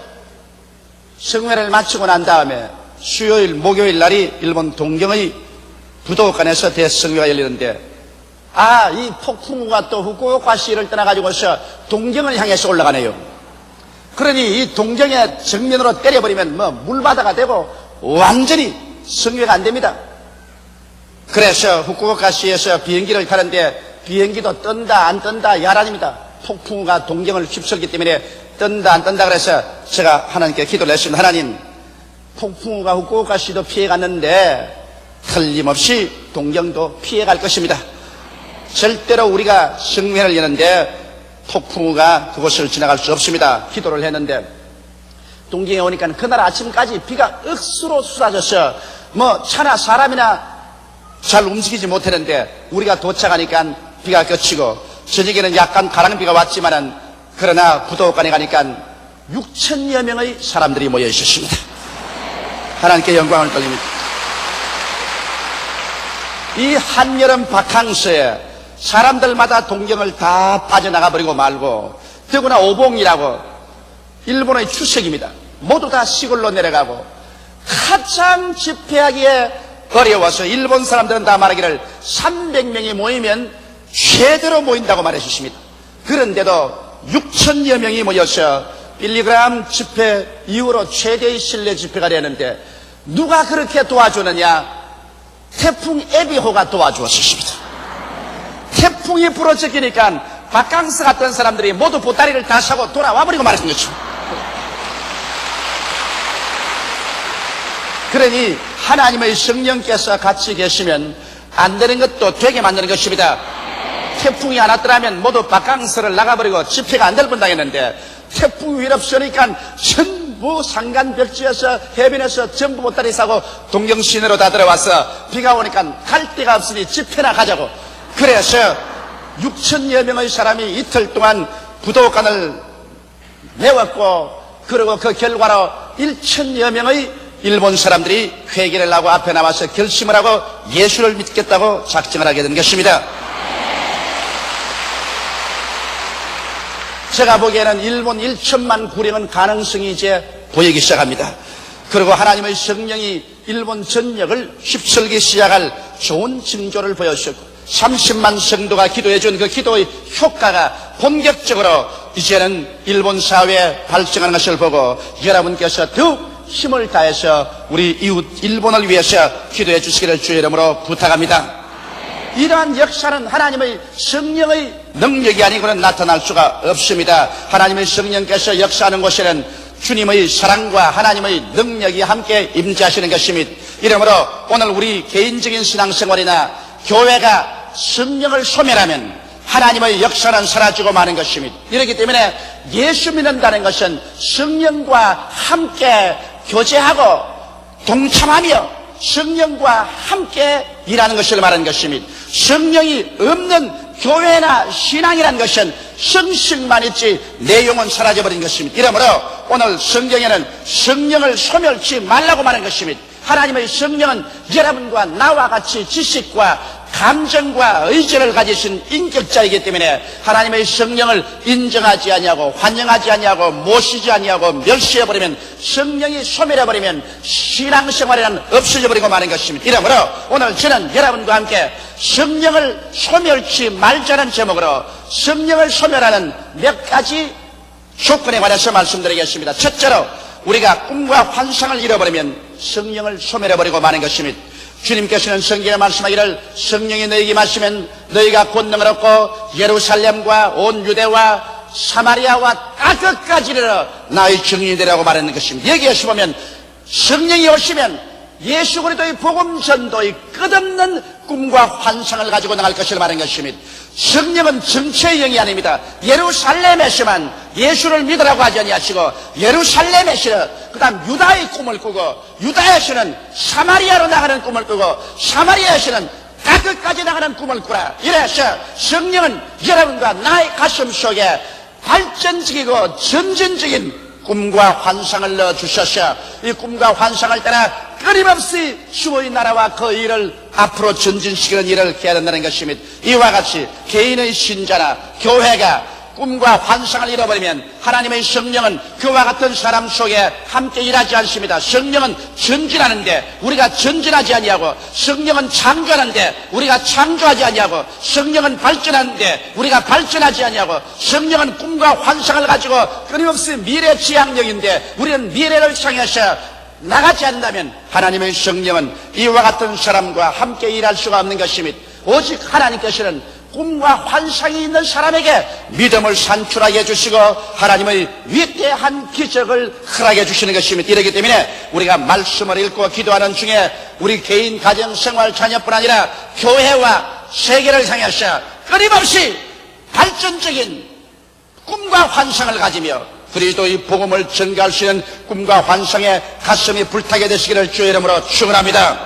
성회를 마치고 난 다음에 수요일, 목요일 날이 일본 동경의 부도간에서 대성회가 열리는데 이 폭풍우가 또 후쿠오카시를 떠나가지고서 동경을 향해서 올라가네요. 그러니 이 동경에 정면으로 때려버리면 물바다가 되고 완전히 성회가 안 됩니다. 그래서 후쿠오카시에서 비행기를 타는데 비행기도 뜬다 안 뜬다 야란입니다. 폭풍우가 동경을 휩쓸기 때문에 뜬다 안 뜬다 그래서 제가 하나님께 기도를 했습니다. 하나님, 폭풍우가 후쿠오카시도 피해갔는데 틀림없이 동경도 피해갈 것입니다. 절대로 우리가 성회를 여는데 폭풍우가 그곳을 지나갈 수 없습니다. 기도를 했는데 동경에 오니까 그날 아침까지 비가 억수로 쏟아져서 차나 사람이나 잘 움직이지 못했는데 우리가 도착하니까 비가 그치고 저녁에는 약간 가랑비가 왔지만은 그러나 부도간에 가니까 6,000여 명의 사람들이 모여 있었습니다. 하나님께 영광을 돌립니다. 이 한여름 바캉스에 사람들마다 동경을 다 빠져나가 버리고 말고 더구나 오봉이라고 일본의 추석입니다. 모두 다 시골로 내려가고 가장 집회하기에 어려워서 일본 사람들은 다 말하기를 300명이 모이면 최대로 모인다고 말해주십니다. 그런데도 6,000여 명이 모여서 빌리그람 집회 이후로 최대의 실내 집회가 되는데 누가 그렇게 도와주느냐? 태풍 에비호가 도와주었습니다. 태풍이 불어제끼니까 바캉스 갔던 사람들이 모두 보따리를 다 사고 돌아와 버리고 말했던 거죠. 그러니 하나님의 성령께서 같이 계시면 안 되는 것도 되게 만드는 것입니다. 태풍이 안 왔더라면 모두 바캉스를 나가버리고 집회가 안 될 뻔당했는데 태풍이 일 없으니까 전 전부 상간벽지에서 해변에서 전부 보따리 싸고 동경시내로 다 들어와서 비가 오니까 갈 데가 없으니 집회나 가자고. 그래서 6천여 명의 사람이 이틀 동안 부도간을 메웠고, 그리고 그 결과로 1천여 명의 일본 사람들이 회개를 하고 앞에 나와서 결심을 하고 예수를 믿겠다고 작정을 하게 된 것입니다. 제가 보기에는 일본 1천만 구령은 가능성이 이제 보이기 시작합니다. 그리고 하나님의 성령이 일본 전역을 휩쓸기 시작할 좋은 징조를 보여주셨고, 30만 성도가 기도해준 그 기도의 효과가 본격적으로 이제는 일본 사회에 발생하는 것을 보고, 여러분께서 더욱 힘을 다해서 우리 이웃 일본을 위해서 기도해 주시기를 주의 이름으로 부탁합니다. 이러한 역사는 하나님의 성령의 능력이 아니고는 나타날 수가 없습니다. 하나님의 성령께서 역사하는 곳에는 주님의 사랑과 하나님의 능력이 함께 임재하시는 것입니다. 이러므로 오늘 우리 개인적인 신앙생활이나 교회가 성령을 소멸하면 하나님의 역사는 사라지고 마는 것입니다. 이렇기 때문에 예수 믿는다는 것은 성령과 함께 교제하고 동참하며 성령과 함께 일하는 것을 말하는 것입니다. 성령이 없는 교회나 신앙이라는 것은 성식만 있지 내용은 사라져버린 것입니다. 이러므로 오늘 성경에는 성령을 소멸치 말라고 말하는 것입니다. 하나님의 성령은 여러분과 나와 같이 지식과 감정과 의지를 가지신 인격자이기 때문에 하나님의 성령을 인정하지 아니하고 환영하지 아니하고 모시지 아니하고 멸시해버리면, 성령이 소멸해버리면 신앙생활에는 없어져버리고 마는 것입니다. 이러므로 오늘 저는 여러분과 함께 성령을 소멸치 말자는 제목으로 성령을 소멸하는 몇 가지 조건에 관해서 말씀드리겠습니다. 첫째로, 우리가 꿈과 환상을 잃어버리면 성령을 소멸해버리고 마는 것입니다. 주님께서는 성경에 말씀하기를 성령이 너희에게 임하시면 너희가 권능을 얻고 예루살렘과 온 유대와 사마리아와 땅끝까지 이르러 나의 증인이 되라고 말하는 것입니다. 여기에서 보면 성령이 오시면 예수 그리스도의 복음 전도의 끝없는 꿈과 환상을 가지고 나갈 것을 말하는 것입니다. 성령은 정체의 영이 아닙니다. 예루살렘에서만 예수를 믿으라고 하지 아니하시고 예루살렘에서는 그 다음 유다의 꿈을 꾸고, 유다에서는 사마리아로 나가는 꿈을 꾸고, 사마리아에서는 땅끝까지 나가는 꿈을 꾸라. 이래서 성령은 여러분과 나의 가슴 속에 발전적이고 전진적인 꿈과 환상을 넣어주셔서 이 꿈과 환상을 따라 끊임없이 주의 나라와 그 일을 앞으로 전진시키는 일을 해야 된다는 것입니다. 이와 같이 개인의 신자나 교회가 꿈과 환상을 잃어버리면 하나님의 성령은 그와 같은 사람 속에 함께 일하지 않습니다. 성령은 전진하는데 우리가 전진하지 아니하고, 성령은 창조하는데 우리가 창조하지 아니하고, 성령은 발전하는데 우리가 발전하지 아니하고, 성령은 꿈과 환상을 가지고 끊임없이 미래 지향력인데 우리는 미래를 향해서 나가지 않는다면 하나님의 성령은 이와 같은 사람과 함께 일할 수가 없는 것입니다. 오직 하나님께서는 꿈과 환상이 있는 사람에게 믿음을 산출하게 해주시고 하나님의 위대한 기적을 허락해 주시는 것입니다. 이렇기 때문에 우리가 말씀을 읽고 기도하는 중에 우리 개인, 가정, 생활, 자녀뿐 아니라 교회와 세계를 향해서 끊임없이 발전적인 꿈과 환상을 가지며 그리스도의 복음을 전가할 수 있는 꿈과 환상에 가슴이 불타게 되시기를 주의 이름으로 축원합니다.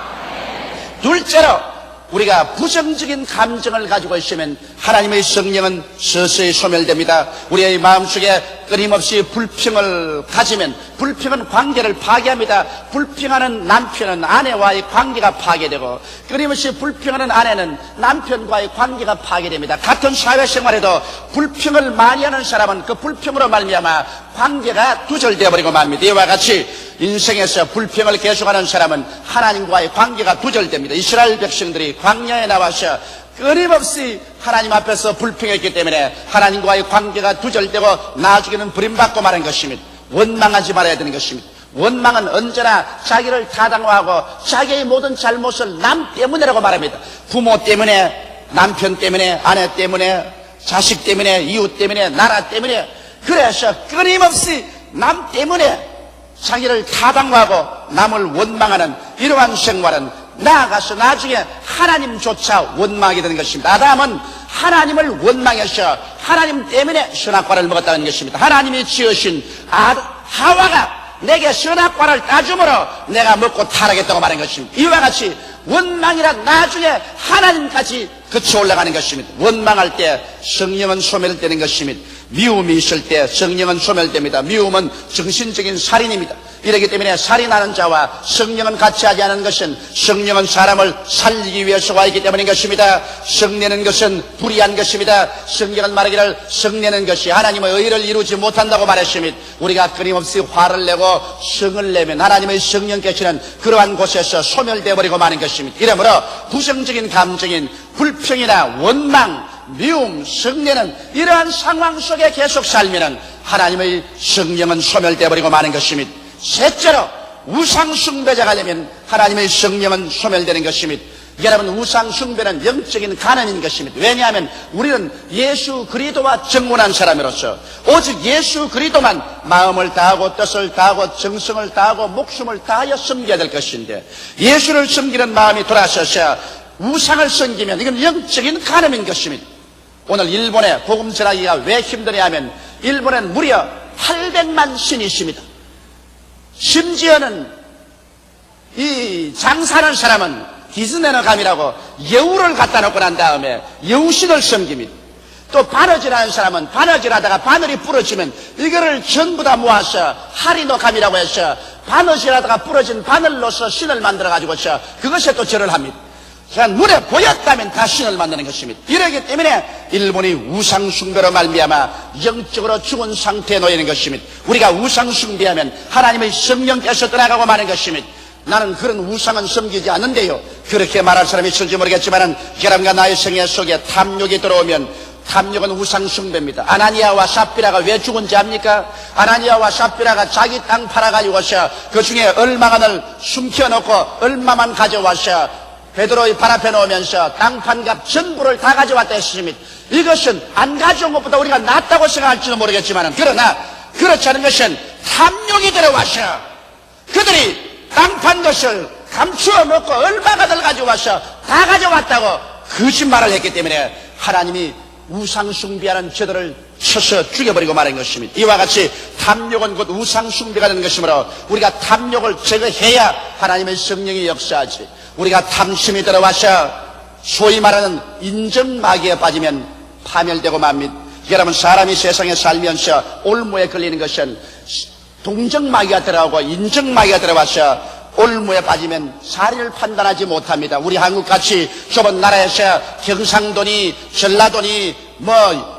둘째로, 우리가 부정적인 감정을 가지고 있으면 하나님의 성령은 서서히 소멸됩니다. 우리의 마음속에 끊임없이 불평을 가지면 불평은 관계를 파괴합니다. 불평하는 남편은 아내와의 관계가 파괴되고, 끊임없이 불평하는 아내는 남편과의 관계가 파괴됩니다. 같은 사회생활에도 불평을 많이 하는 사람은 그 불평으로 말미암아 관계가 두절되어 버리고 맙니다. 이와 같이 인생에서 불평을 계속하는 사람은 하나님과의 관계가 두절됩니다. 이스라엘 백성들이 광야에 나와서 끊임없이 하나님 앞에서 불평했기 때문에 하나님과의 관계가 두절되고 나중에는 버림받고 마는 것입니다. 원망하지 말아야 되는 것입니다. 원망은 언제나 자기를 타당화하고 자기의 모든 잘못을 남 때문이라고 말합니다. 부모 때문에, 남편 때문에, 아내 때문에, 자식 때문에, 이웃 때문에, 나라 때문에, 그래서 끊임없이 남 때문에 자기를 타당화하고 남을 원망하는 이러한 생활은 나아가서 나중에 하나님조차 원망하게 되는 것입니다. 아담은 하나님을 원망해서 하나님 때문에 선악과를 먹었다는 것입니다. 하나님이 지으신 하와가 내게 선악과를 따줌으로 내가 먹고 타락했다고 말한 것입니다. 이와 같이 원망이란 나중에 하나님까지 거쳐 올라가는 것입니다. 원망할 때 성령은 소멸되는 것입니다. 미움이 있을 때 성령은 소멸됩니다. 미움은 정신적인 살인입니다. 이렇기 때문에 살인하는 자와 성령은 같이 하지 않은 것은 성령은 사람을 살리기 위해서 와 있기 때문인 것입니다. 성내는 것은 불의한 것입니다. 성경은 말하기를 성내는 것이 하나님의 의를 이루지 못한다고 말했습니다. 우리가 끊임없이 화를 내고 성을 내면 하나님의 성령께서는 그러한 곳에서 소멸되어 버리고 마는 것입니다. 이러므로 부정적인 감정인 불평이나 원망, 미움, 성내는 이러한 상황 속에 계속 살면은 하나님의 성령은 소멸되어 버리고 마는 것입니다. 셋째로 우상 숭배자가 되면 하나님의 성령은 소멸되는 것입니다. 여러분, 우상 숭배는 영적인 간음인 것입니다. 왜냐하면 우리는 예수 그리스도와 정혼한 사람으로서 오직 예수 그리스도만 마음을 다하고 뜻을 다하고 정성을 다하고 목숨을 다하여 섬겨야 될 것인데, 예수를 섬기는 마음이 돌아서서 우상을 섬기면 이건 영적인 간음인 것입니다. 오늘 일본에 복음 전하기가 왜 힘드냐 하면 일본엔 무려 800만 신이 있습니다. 심지어는 이 장사하는 사람은 디즈네너 감이라고 여우를 갖다 놓고 난 다음에 여우신을 섬깁니다. 또 바느질하는 사람은 바느질하다가 바늘이 부러지면 이거를 전부 다 모아서 하리노 감이라고 해서 바느질하다가 부러진 바늘로서 신을 만들어 가지고서 그것에 또 절을 합니다. 눈에 보였다면 다 신을 만드는 것입니다. 이러기 때문에 일본이 우상숭배로 말미암아 영적으로 죽은 상태에 놓이는 것입니다. 우리가 우상숭배하면 하나님의 성령께서 떠나가고 마는 것입니다. 나는 그런 우상은 섬기지 않는데요, 그렇게 말할 사람이 있을지 모르겠지만 여러분과 나의 생애 속에 탐욕이 들어오면 탐욕은 우상숭배입니다. 아나니아와 삽비라가 왜 죽은지 압니까? 아나니아와 삽비라가 자기 땅 팔아가지고서 그 중에 얼마간을 숨겨놓고 얼마만 가져와서 베드로의 발 앞에 놓으면서 땅판값 전부를 다 가져왔다 했습니다. 이것은 안 가져온 것보다 우리가 낫다고 생각할지도 모르겠지만, 그러나 그렇지 않은 것은 탐욕이 들어와서 그들이 땅판 것을 감추어 놓고 얼마가들 가져와서 다 가져왔다고 거짓말을 했기 때문에 하나님이 우상숭배하는 저들을 쳐서 죽여버리고 말한 것입니다. 이와 같이 탐욕은 곧 우상숭배가 되는 것이므로 우리가 탐욕을 제거해야 하나님의 성령이 역사하지, 우리가 탐심이 들어와서 소위 말하는 인정마귀에 빠지면 파멸되고 맙니다. 여러분, 사람이 세상에 살면서 올무에 걸리는 것은 동정마귀가 들어가고 인정마귀가 들어와서 올무에 빠지면 사리를 판단하지 못합니다. 우리 한국같이 좁은 나라에서 경상도니 전라도니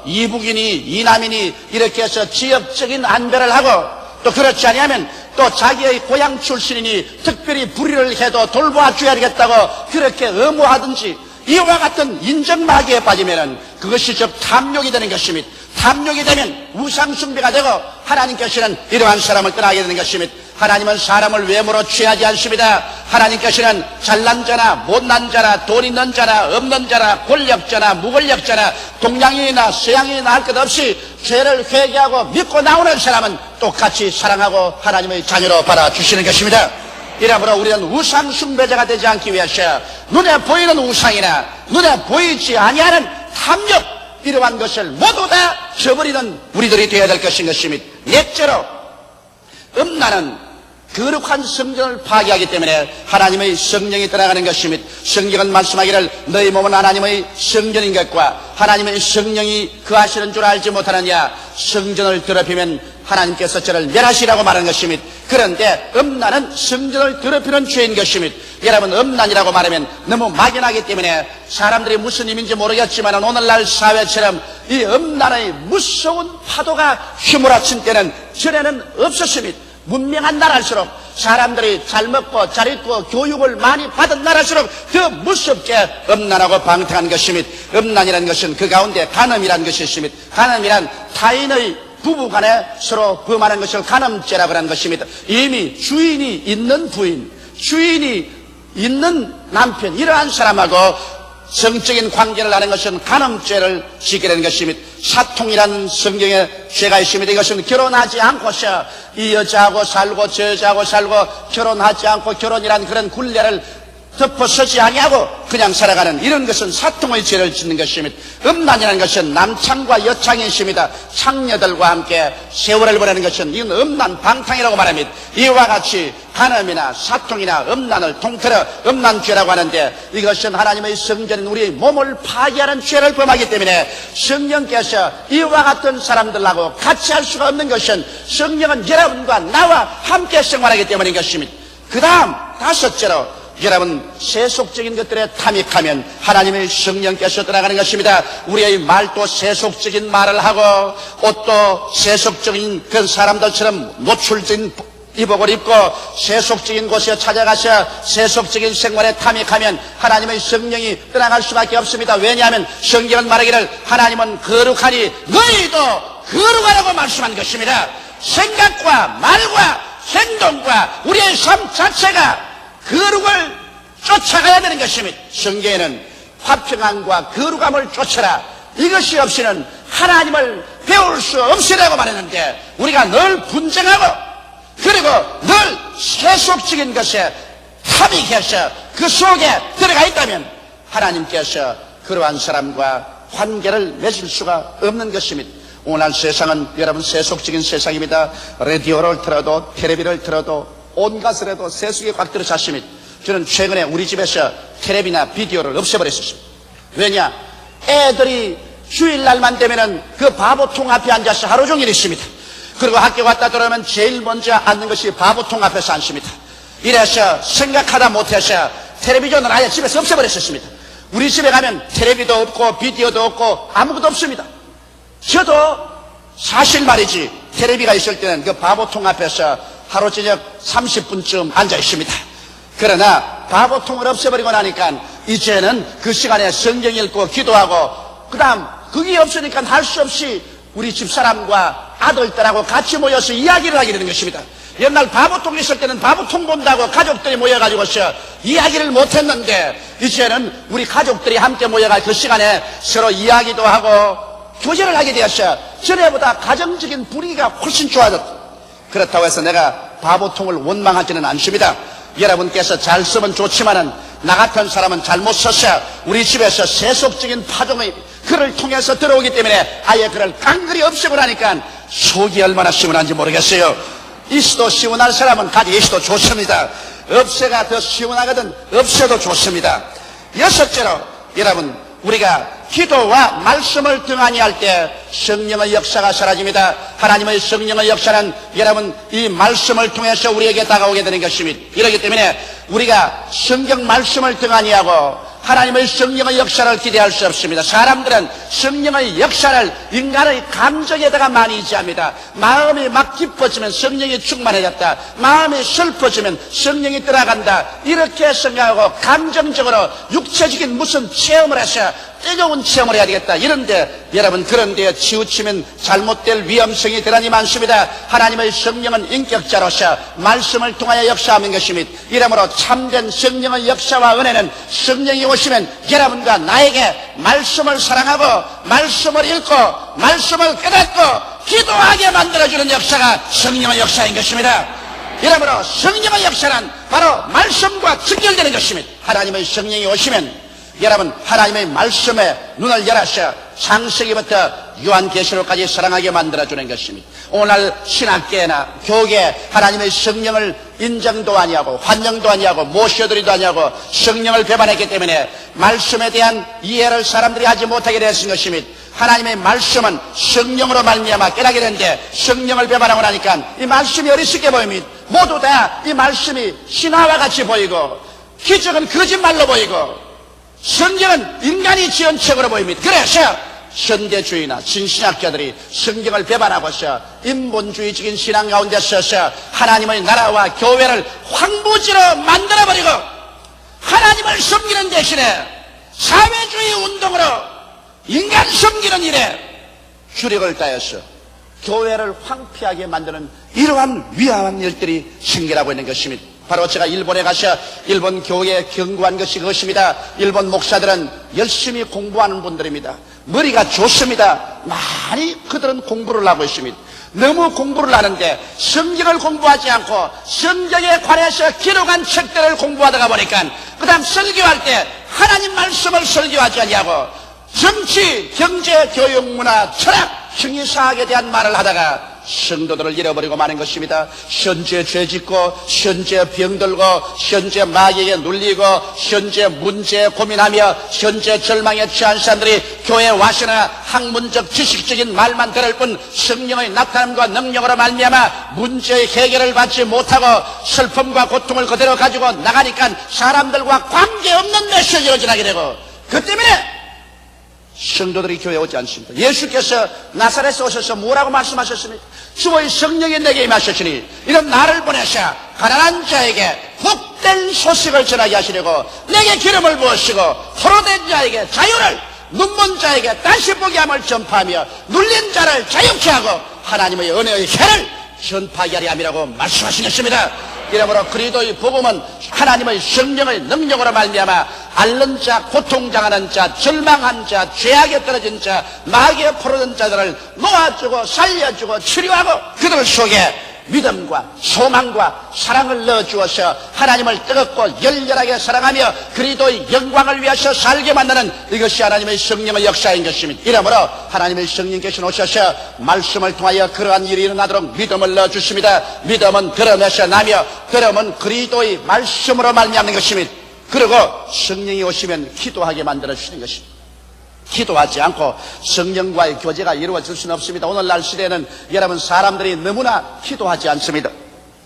이북이니 이남이니 이렇게 해서 지역적인 안배를 하고, 또 그렇지 아니하면 또 자기의 고향 출신이니 특별히 불의를 해도 돌보아줘야 되겠다고 그렇게 의무하든지, 이와 같은 인정마귀에 빠지면 그것이 즉 탐욕이 되는 것입니다. 탐욕이 되면 우상숭배가 되고 하나님께서는 이러한 사람을 떠나게 되는 것입니다. 하나님은 사람을 외모로 취하지 않습니다. 하나님께서는 잘난 자나 못난 자나 돈 있는 자나 없는 자나 권력자나 무권력자나 동양인이나 서양인이나 할 것 없이 죄를 회개하고 믿고 나오는 사람은 똑같이 사랑하고 하나님의 자녀로 받아주시는 것입니다. 이러므로 우리는 우상 숭배자가 되지 않기 위해서 눈에 보이는 우상이나 눈에 보이지 아니하는 탐욕, 이러한 것을 모두 다 저버리는 우리들이 되어야 될 것인 것입니다. 넷째로, 음란은 거룩한 성전을 파괴하기 때문에 하나님의 성령이 떠나가는 것입니다. 성경은 말씀하기를 너희 몸은 하나님의 성전인 것과 하나님의 성령이 거하시는 줄 알지 못하느냐, 성전을 더럽히면 하나님께서 저를 멸하시라고 말하는 것입니다. 그런데 음란은 성전을 더럽히는 죄인 것입니다. 여러분, 음란이라고 말하면 너무 막연하기 때문에 사람들이 무슨 의미인지 모르겠지만 오늘날 사회처럼 이 음란의 무서운 파도가 휘몰아친 때는 전에는 없었습니다. 문명한 나라일수록, 사람들이 잘 먹고 잘 입고 교육을 많이 받은 나라일수록 더 무섭게 음란하고 방탕한 것입니다. 음란이라는 것은 그 가운데 간음이라는 것이 있습니다. 간음이란 타인의 부부간에 서로 범하는 것을 간음죄라고 하는 것입니다. 이미 주인이 있는 부인, 주인이 있는 남편, 이러한 사람하고 성적인 관계를 하는 것은 간음죄를 지게 되는 것입니다. 사통이라는 성경에 죄가 있습니다. 이것은 결혼하지 않고서 이 여자하고 살고 저 여자하고 살고 결혼하지 않고 결혼이라는 그런 굴레를 덮어서지 아니하고 그냥 살아가는 이런 것은 사통의 죄를 짓는 것입니다. 음란이라는 것은 남창과 여창의 것입니다. 창녀들과 함께 세월을 보내는 것은 이건 음란 방탕이라고 말합니다. 이와 같이 간음이나 사통이나 음란을 통틀어 음란죄라고 하는데 이것은 하나님의 성전인 우리의 몸을 파괴하는 죄를 범하기 때문에 성령께서 이와 같은 사람들하고 같이 할 수가 없는 것은 성령은 여러분과 나와 함께 생활하기 때문인 것입니다. 그 다음 다섯째로 여러분 세속적인 것들에 탐닉하면 하나님의 성령께서 떠나가는 것입니다. 우리의 말도 세속적인 말을 하고 옷도 세속적인 그런 사람들처럼 노출된 이복을 입고 세속적인 곳에 찾아가서 세속적인 생활에 탐닉하면 하나님의 성령이 떠나갈 수밖에 없습니다. 왜냐하면 성경은 말하기를 하나님은 거룩하니 너희도 거룩하라고 말씀한 것입니다. 생각과 말과 행동과 우리의 삶 자체가 거룩을 쫓아가야 되는 것입니다. 성경에는 화평함과 거룩함을 쫓아라. 이것이 없이는 하나님을 배울 수 없으라고 말했는데 우리가 늘 분쟁하고 그리고 늘 세속적인 것에 탐닉해서 그 속에 들어가 있다면 하나님께서 그러한 사람과 관계를 맺을 수가 없는 것입니다. 오늘 세상은 여러분 세속적인 세상입니다. 라디오를 틀어도 텔레비를 틀어도 온갖을 해도 세속에 꽉 들어찼습니다. 저는 최근에 우리 집에서 텔레비나 비디오를 없애버렸습니다. 왜냐? 애들이 주일날만 되면은 그 바보통 앞에 앉아서 하루 종일 있습니다. 그리고 학교 갔다 들어오면 제일 먼저 앉는 것이 바보통 앞에서 앉습니다. 이래서 생각하다 못해서 텔레비전을 아예 집에서 없애버렸습니다. 우리 집에 가면 텔레비도 없고 비디오도 없고 아무것도 없습니다. 저도 사실 말이지 텔레비가 있을 때는 그 바보통 앞에서 하루 저녁 30분쯤 앉아 있습니다. 그러나 바보통을 없애버리고 나니까 이제는 그 시간에 성경 읽고 기도하고 그 다음 그게 없으니까 할 수 없이 우리 집사람과 아들들하고 같이 모여서 이야기를 하게 되는 것입니다. 옛날 바보통 있을 때는 바보통 본다고 가족들이 모여가지고서 이야기를 못했는데 이제는 우리 가족들이 함께 모여갈 그 시간에 서로 이야기도 하고 교제를 하게 되었어요. 전에보다 가정적인 분위기가 훨씬 좋아졌다. 그렇다고 해서 내가 바보통을 원망하지는 않습니다. 여러분께서 잘 쓰면 좋지만은 나 같은 사람은 잘못 써서 우리 집에서 세속적인 파동의 그를 통해서 들어오기 때문에 아예 그를 깡그리 없애고 나니까 속이 얼마나 시원한지 모르겠어요. 있어도 시원할 사람은 가지고 있어도 좋습니다. 없애가 더 시원하거든 없애도 좋습니다. 여섯째로 여러분 우리가 기도와 말씀을 등한히 할 때 성령의 역사가 사라집니다. 하나님의 성령의 역사는 여러분 이 말씀을 통해서 우리에게 다가오게 되는 것입니다. 이렇기 때문에 우리가 성경 말씀을 등한히 하고 하나님의 성령의 역사를 기대할 수 없습니다. 사람들은 성령의 역사를 인간의 감정에다가 많이 의지합니다. 마음이 막 기뻐지면 성령이 충만해졌다. 마음이 슬퍼지면 성령이 떠나간다. 이렇게 생각하고 감정적으로 육체적인 무슨 체험을 해서 뜨거운 체험을 해야 되겠다. 이런데 여러분 그런 데에 치우치면 잘못될 위험성이 대단히 많습니다. 하나님의 성령은 인격자로서 말씀을 통하여 역사하는 것입니다. 이러므로 참된 성령의 역사와 은혜는 성령이 오시면 여러분과 나에게 말씀을 사랑하고 말씀을 읽고 말씀을 깨닫고 기도하게 만들어주는 역사가 성령의 역사인 것입니다. 이러므로 성령의 역사는 바로 말씀과 직결되는 것입니다. 하나님의 성령이 오시면 여러분 하나님의 말씀에 눈을 열어서 창세기부터 요한계시록까지 사랑하게 만들어주는 것입니다. 오늘 신학계나 교계 하나님의 성령을 인정도 아니하고 환영도 아니하고 모셔드리도 아니하고 성령을 배반했기 때문에 말씀에 대한 이해를 사람들이 하지 못하게 되었은 것입니다. 하나님의 말씀은 성령으로 말미암아 깨닫게 되는데 성령을 배반하고 나니까 이 말씀이 어리석게 보입니다. 모두 다 이 말씀이 신화와 같이 보이고 기적은 거짓말로 보이고 성경은 인간이 지은 책으로 보입니다. 그래서 현대주의나 신신학자들이 성경을 배반하고서 인본주의적인 신앙 가운데 서서 하나님의 나라와 교회를 황무지로 만들어버리고 하나님을 섬기는 대신에 사회주의 운동으로 인간 섬기는 일에 주력을 다해서 교회를 황폐하게 만드는 이러한 위험한 일들이 생겨나고 있는 것입니다. 바로 제가 일본에 가서 일본 교회에 경고한 것이 그것입니다. 일본 목사들은 열심히 공부하는 분들입니다. 머리가 좋습니다. 많이 그들은 공부를 하고 있습니다. 너무 공부를 하는데 성경을 공부하지 않고 성경에 관해서 기록한 책들을 공부하다가 보니까 그 다음 설교할 때 하나님 말씀을 설교하지 아니하고 정치, 경제, 교육, 문화, 철학, 형이사학에 대한 말을 하다가 성도들을 잃어버리고 마는 것입니다. 현재 죄 짓고, 현재 병들고, 현재 마귀에게 눌리고, 현재 문제에 고민하며, 현재 절망에 취한 사람들이 교회에 와서나 학문적 지식적인 말만 들을 뿐 성령의 나타남과 능력으로 말미암아 문제의 해결을 받지 못하고 슬픔과 고통을 그대로 가지고 나가니까 사람들과 관계없는 메시지로 지나게 되고, 그 때문에 성도들이 교회에 오지 않습니다. 예수께서 나사렛에 오셔서 뭐라고 말씀하셨습니까? 주의 성령이 내게 임하셨으니 이런 나를 보내셔 가난한 자에게 복된 소식을 전하게 하시려고 내게 기름을 부으시고 포로된 자에게 자유를, 눈먼 자에게 다시 보게 함을 전파하며 눌린 자를 자유케 하고 하나님의 은혜의 해를 전파하게 하리 함이라고 말씀하시겠습니다. 이러므로 그리스도의 복음은 하나님의 성령의 능력으로 말미암아 앓는 자, 고통당하는 자, 절망한 자, 죄악에 떨어진 자, 마귀에 포로된 자들을 놓아주고 살려주고 치료하고 그들 속에 믿음과 소망과 사랑을 넣어주어서 하나님을 뜨겁고 열렬하게 사랑하며 그리스도의 영광을 위해서 살게 만드는 이것이 하나님의 성령의 역사인 것입니다. 이러므로 하나님의 성령께서 오셔서 말씀을 통하여 그러한 일이 일어나도록 믿음을 넣어주십니다. 믿음은 들음에서 나며 들음은 그리스도의 말씀으로 말미암는 것입니다. 그리고 성령이 오시면 기도하게 만들어주시는 것입니다. 기도하지 않고 성령과의 교제가 이루어질 수는 없습니다. 오늘날 시대에는 여러분 사람들이 너무나 기도하지 않습니다.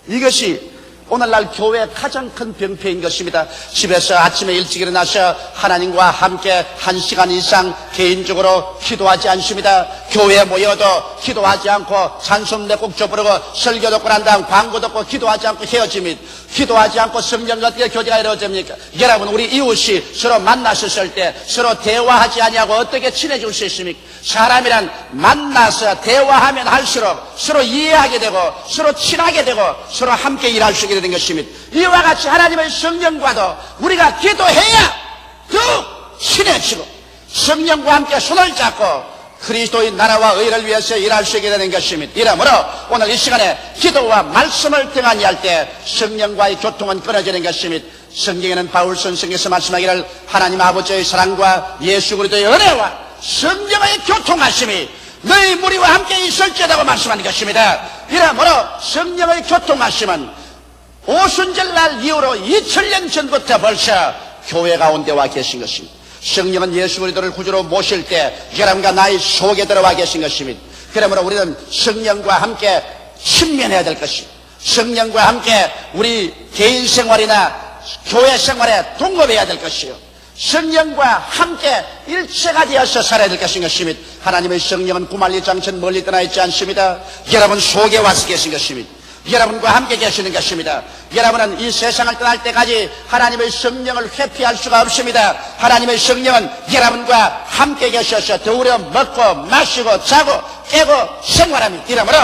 이것이 오늘날 교회의 가장 큰 병폐인 것입니다. 집에서 아침에 일찍 일어나서 하나님과 함께 1시간 이상 개인적으로 기도하지 않습니다. 교회에 모여도 기도하지 않고 찬송 내곡조 부르고 설교 듣고 난 다음 광고 듣고 기도하지 않고 헤어집니다. 기도하지 않고 성령과 어떻게 교제가 이루어집니까? 여러분, 우리 이웃이 서로 만났을 때 서로 대화하지 아니하고 어떻게 친해질 수 있습니까? 사람이란 만나서 대화하면 할수록 서로 이해하게 되고 서로 친하게 되고 서로 함께 일할 수 있게 되는 것입니다. 이와 같이 하나님의 성령과도 우리가 기도해야 더욱 친해지고 성령과 함께 손을 잡고 그리스도의 나라와 의를 위해서 일할 수 있게 되는 것입니다. 이러므로 오늘 이 시간에 기도와 말씀을 등한히 할 때 성령과의 교통은 끊어지는 것입니다. 성경에는 바울 선생께서 말씀하기를 하나님 아버지의 사랑과 예수 그리스도의 은혜와 성령의 교통하심이 너희 무리와 함께 있을지라고 말씀하는 것입니다. 이러므로 성령의 교통하심은 오순절날 이후로 2000년 전부터 벌써 교회 가운데 와 계신 것입니다. 성령은 예수 그리스도를 구주로 모실 때 여러분과 나의 속에 들어와 계신 것입니다. 그러므로 우리는 성령과 함께 친면해야 될 것입니다. 성령과 함께 우리 개인 생활이나 교회 생활에 동급해야 될 것이요, 성령과 함께 일체가 되어서 살아야 될 것입니다. 하나님의 성령은 구말리 장천 멀리 떠나 있지 않습니다. 여러분 속에 와서 계신 것입니다. 여러분과 함께 계시는 것입니다. 여러분은 이 세상을 떠날 때까지 하나님의 성령을 회피할 수가 없습니다. 하나님의 성령은 여러분과 함께 계셔서 더우려 먹고 마시고 자고 깨고 생활합니다. 이러므로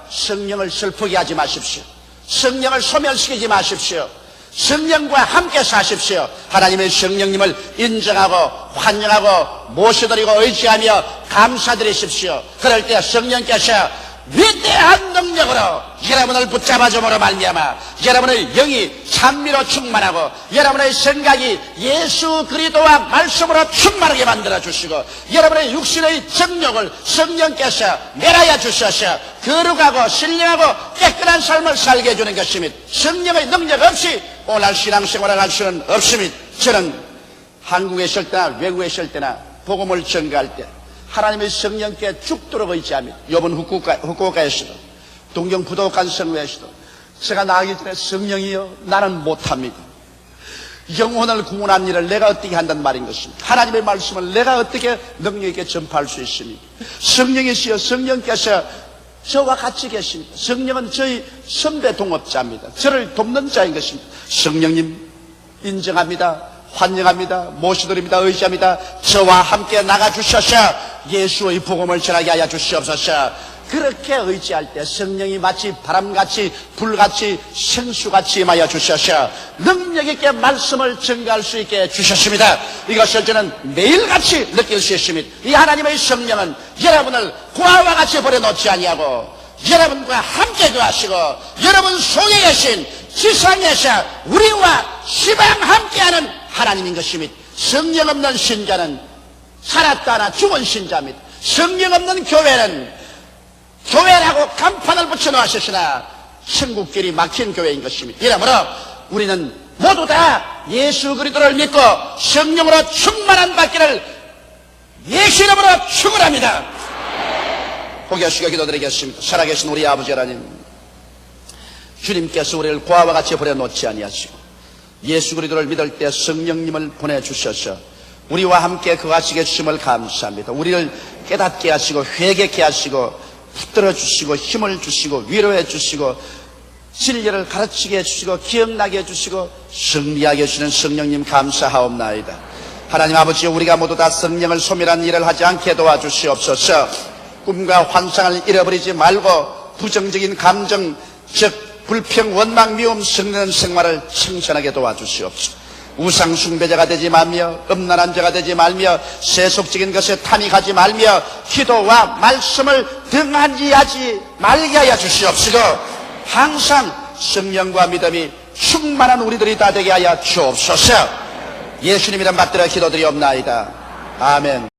성령을 슬프게 하지 마십시오. 성령을 소멸시키지 마십시오. 성령과 함께 사십시오. 하나님의 성령님을 인정하고 환영하고 모셔드리고 의지하며 감사드리십시오. 그럴 때 성령께서 위대한 능력으로 여러분을 붙잡아줌으로 말미암아 여러분의 영이 찬미로 충만하고 여러분의 생각이 예수 그리스도와 말씀으로 충만하게 만들어 주시고 여러분의 육신의 정욕을 성령께서 멸하여 주셔서 거룩하고 신령하고 깨끗한 삶을 살게 해주는 것입니다. 성령의 능력 없이 오늘 신앙생활을 할 수는 없습니다. 저는 한국에 있을 때나 외국에 있을 때나 복음을 전가할 때 하나님의 성령께 죽도록 의지합니다. 이번 후쿠오카에서도 동경 부도간 성회에서도 제가 나가기 전에 성령이여 나는 못합니다. 영혼을 구원한 일을 내가 어떻게 한단 말인 것입니다. 하나님의 말씀을 내가 어떻게 능력 있게 전파할 수 있습니까? 성령이시여 성령께서 저와 같이 계십니다. 성령은 저희 선배 동업자입니다. 저를 돕는 자인 것입니다. 성령님 인정합니다. 환영합니다. 모시드립니다. 의지합니다. 저와 함께 나가주셔서 예수의 복음을 전하게 하여 주시옵소서. 그렇게 의지할 때 성령이 마치 바람같이 불같이 생수같이 임하여 주셔서 능력 있게 말씀을 전가할 수 있게 주셨습니다. 이것을 저는 매일같이 느낄 수 있습니다. 이 하나님의 성령은 여러분을 고아와 같이 버려놓지 아니하고 여러분과 함께 거하시고 여러분 속에 계신 지상에서 우리와 시방 함께하는 하나님인 것입니다. 성령 없는 신자는 살았다 하나 죽은 신자입니다. 성령 없는 교회는 교회라고 간판을 붙여놓으셨으나 천국길이 막힌 교회인 것입니다. 이러므로 우리는 모두 다 예수 그리스도를 믿고 성령으로 충만한 받기를 예수 이름으로 축원합니다. 고개 숙여 기도드리겠습니다. 살아계신 우리 아버지 하나님, 주님께서 우리를 고아와 같이 버려놓지 아니하시고 예수 그리스도를 믿을 때 성령님을 보내주셔서 우리와 함께 거하시게 주심을 감사합니다. 우리를 깨닫게 하시고 회개케 하시고 붙들어 주시고 힘을 주시고 위로해 주시고 진리를 가르치게 해주시고 기억나게 해주시고 승리하게 해주시는 성령님 감사하옵나이다. 하나님 아버지, 우리가 모두 다 성령을 소멸한 일을 하지 않게 도와주시옵소서. 꿈과 환상을 잃어버리지 말고 부정적인 감정, 즉 불평, 원망, 미움, 성내는 생활을 청산하게 도와주시옵소서. 우상 숭배자가 되지 말며 음란한 자가 되지 말며 세속적인 것에 탐닉하지 말며 기도와 말씀을 등한지하지 말게 하여 주시옵시고 항상 성령과 믿음이 충만한 우리들이 다 되게 하여 주옵소서. 예수님 이름 받들어 기도드리옵나이다. 아멘.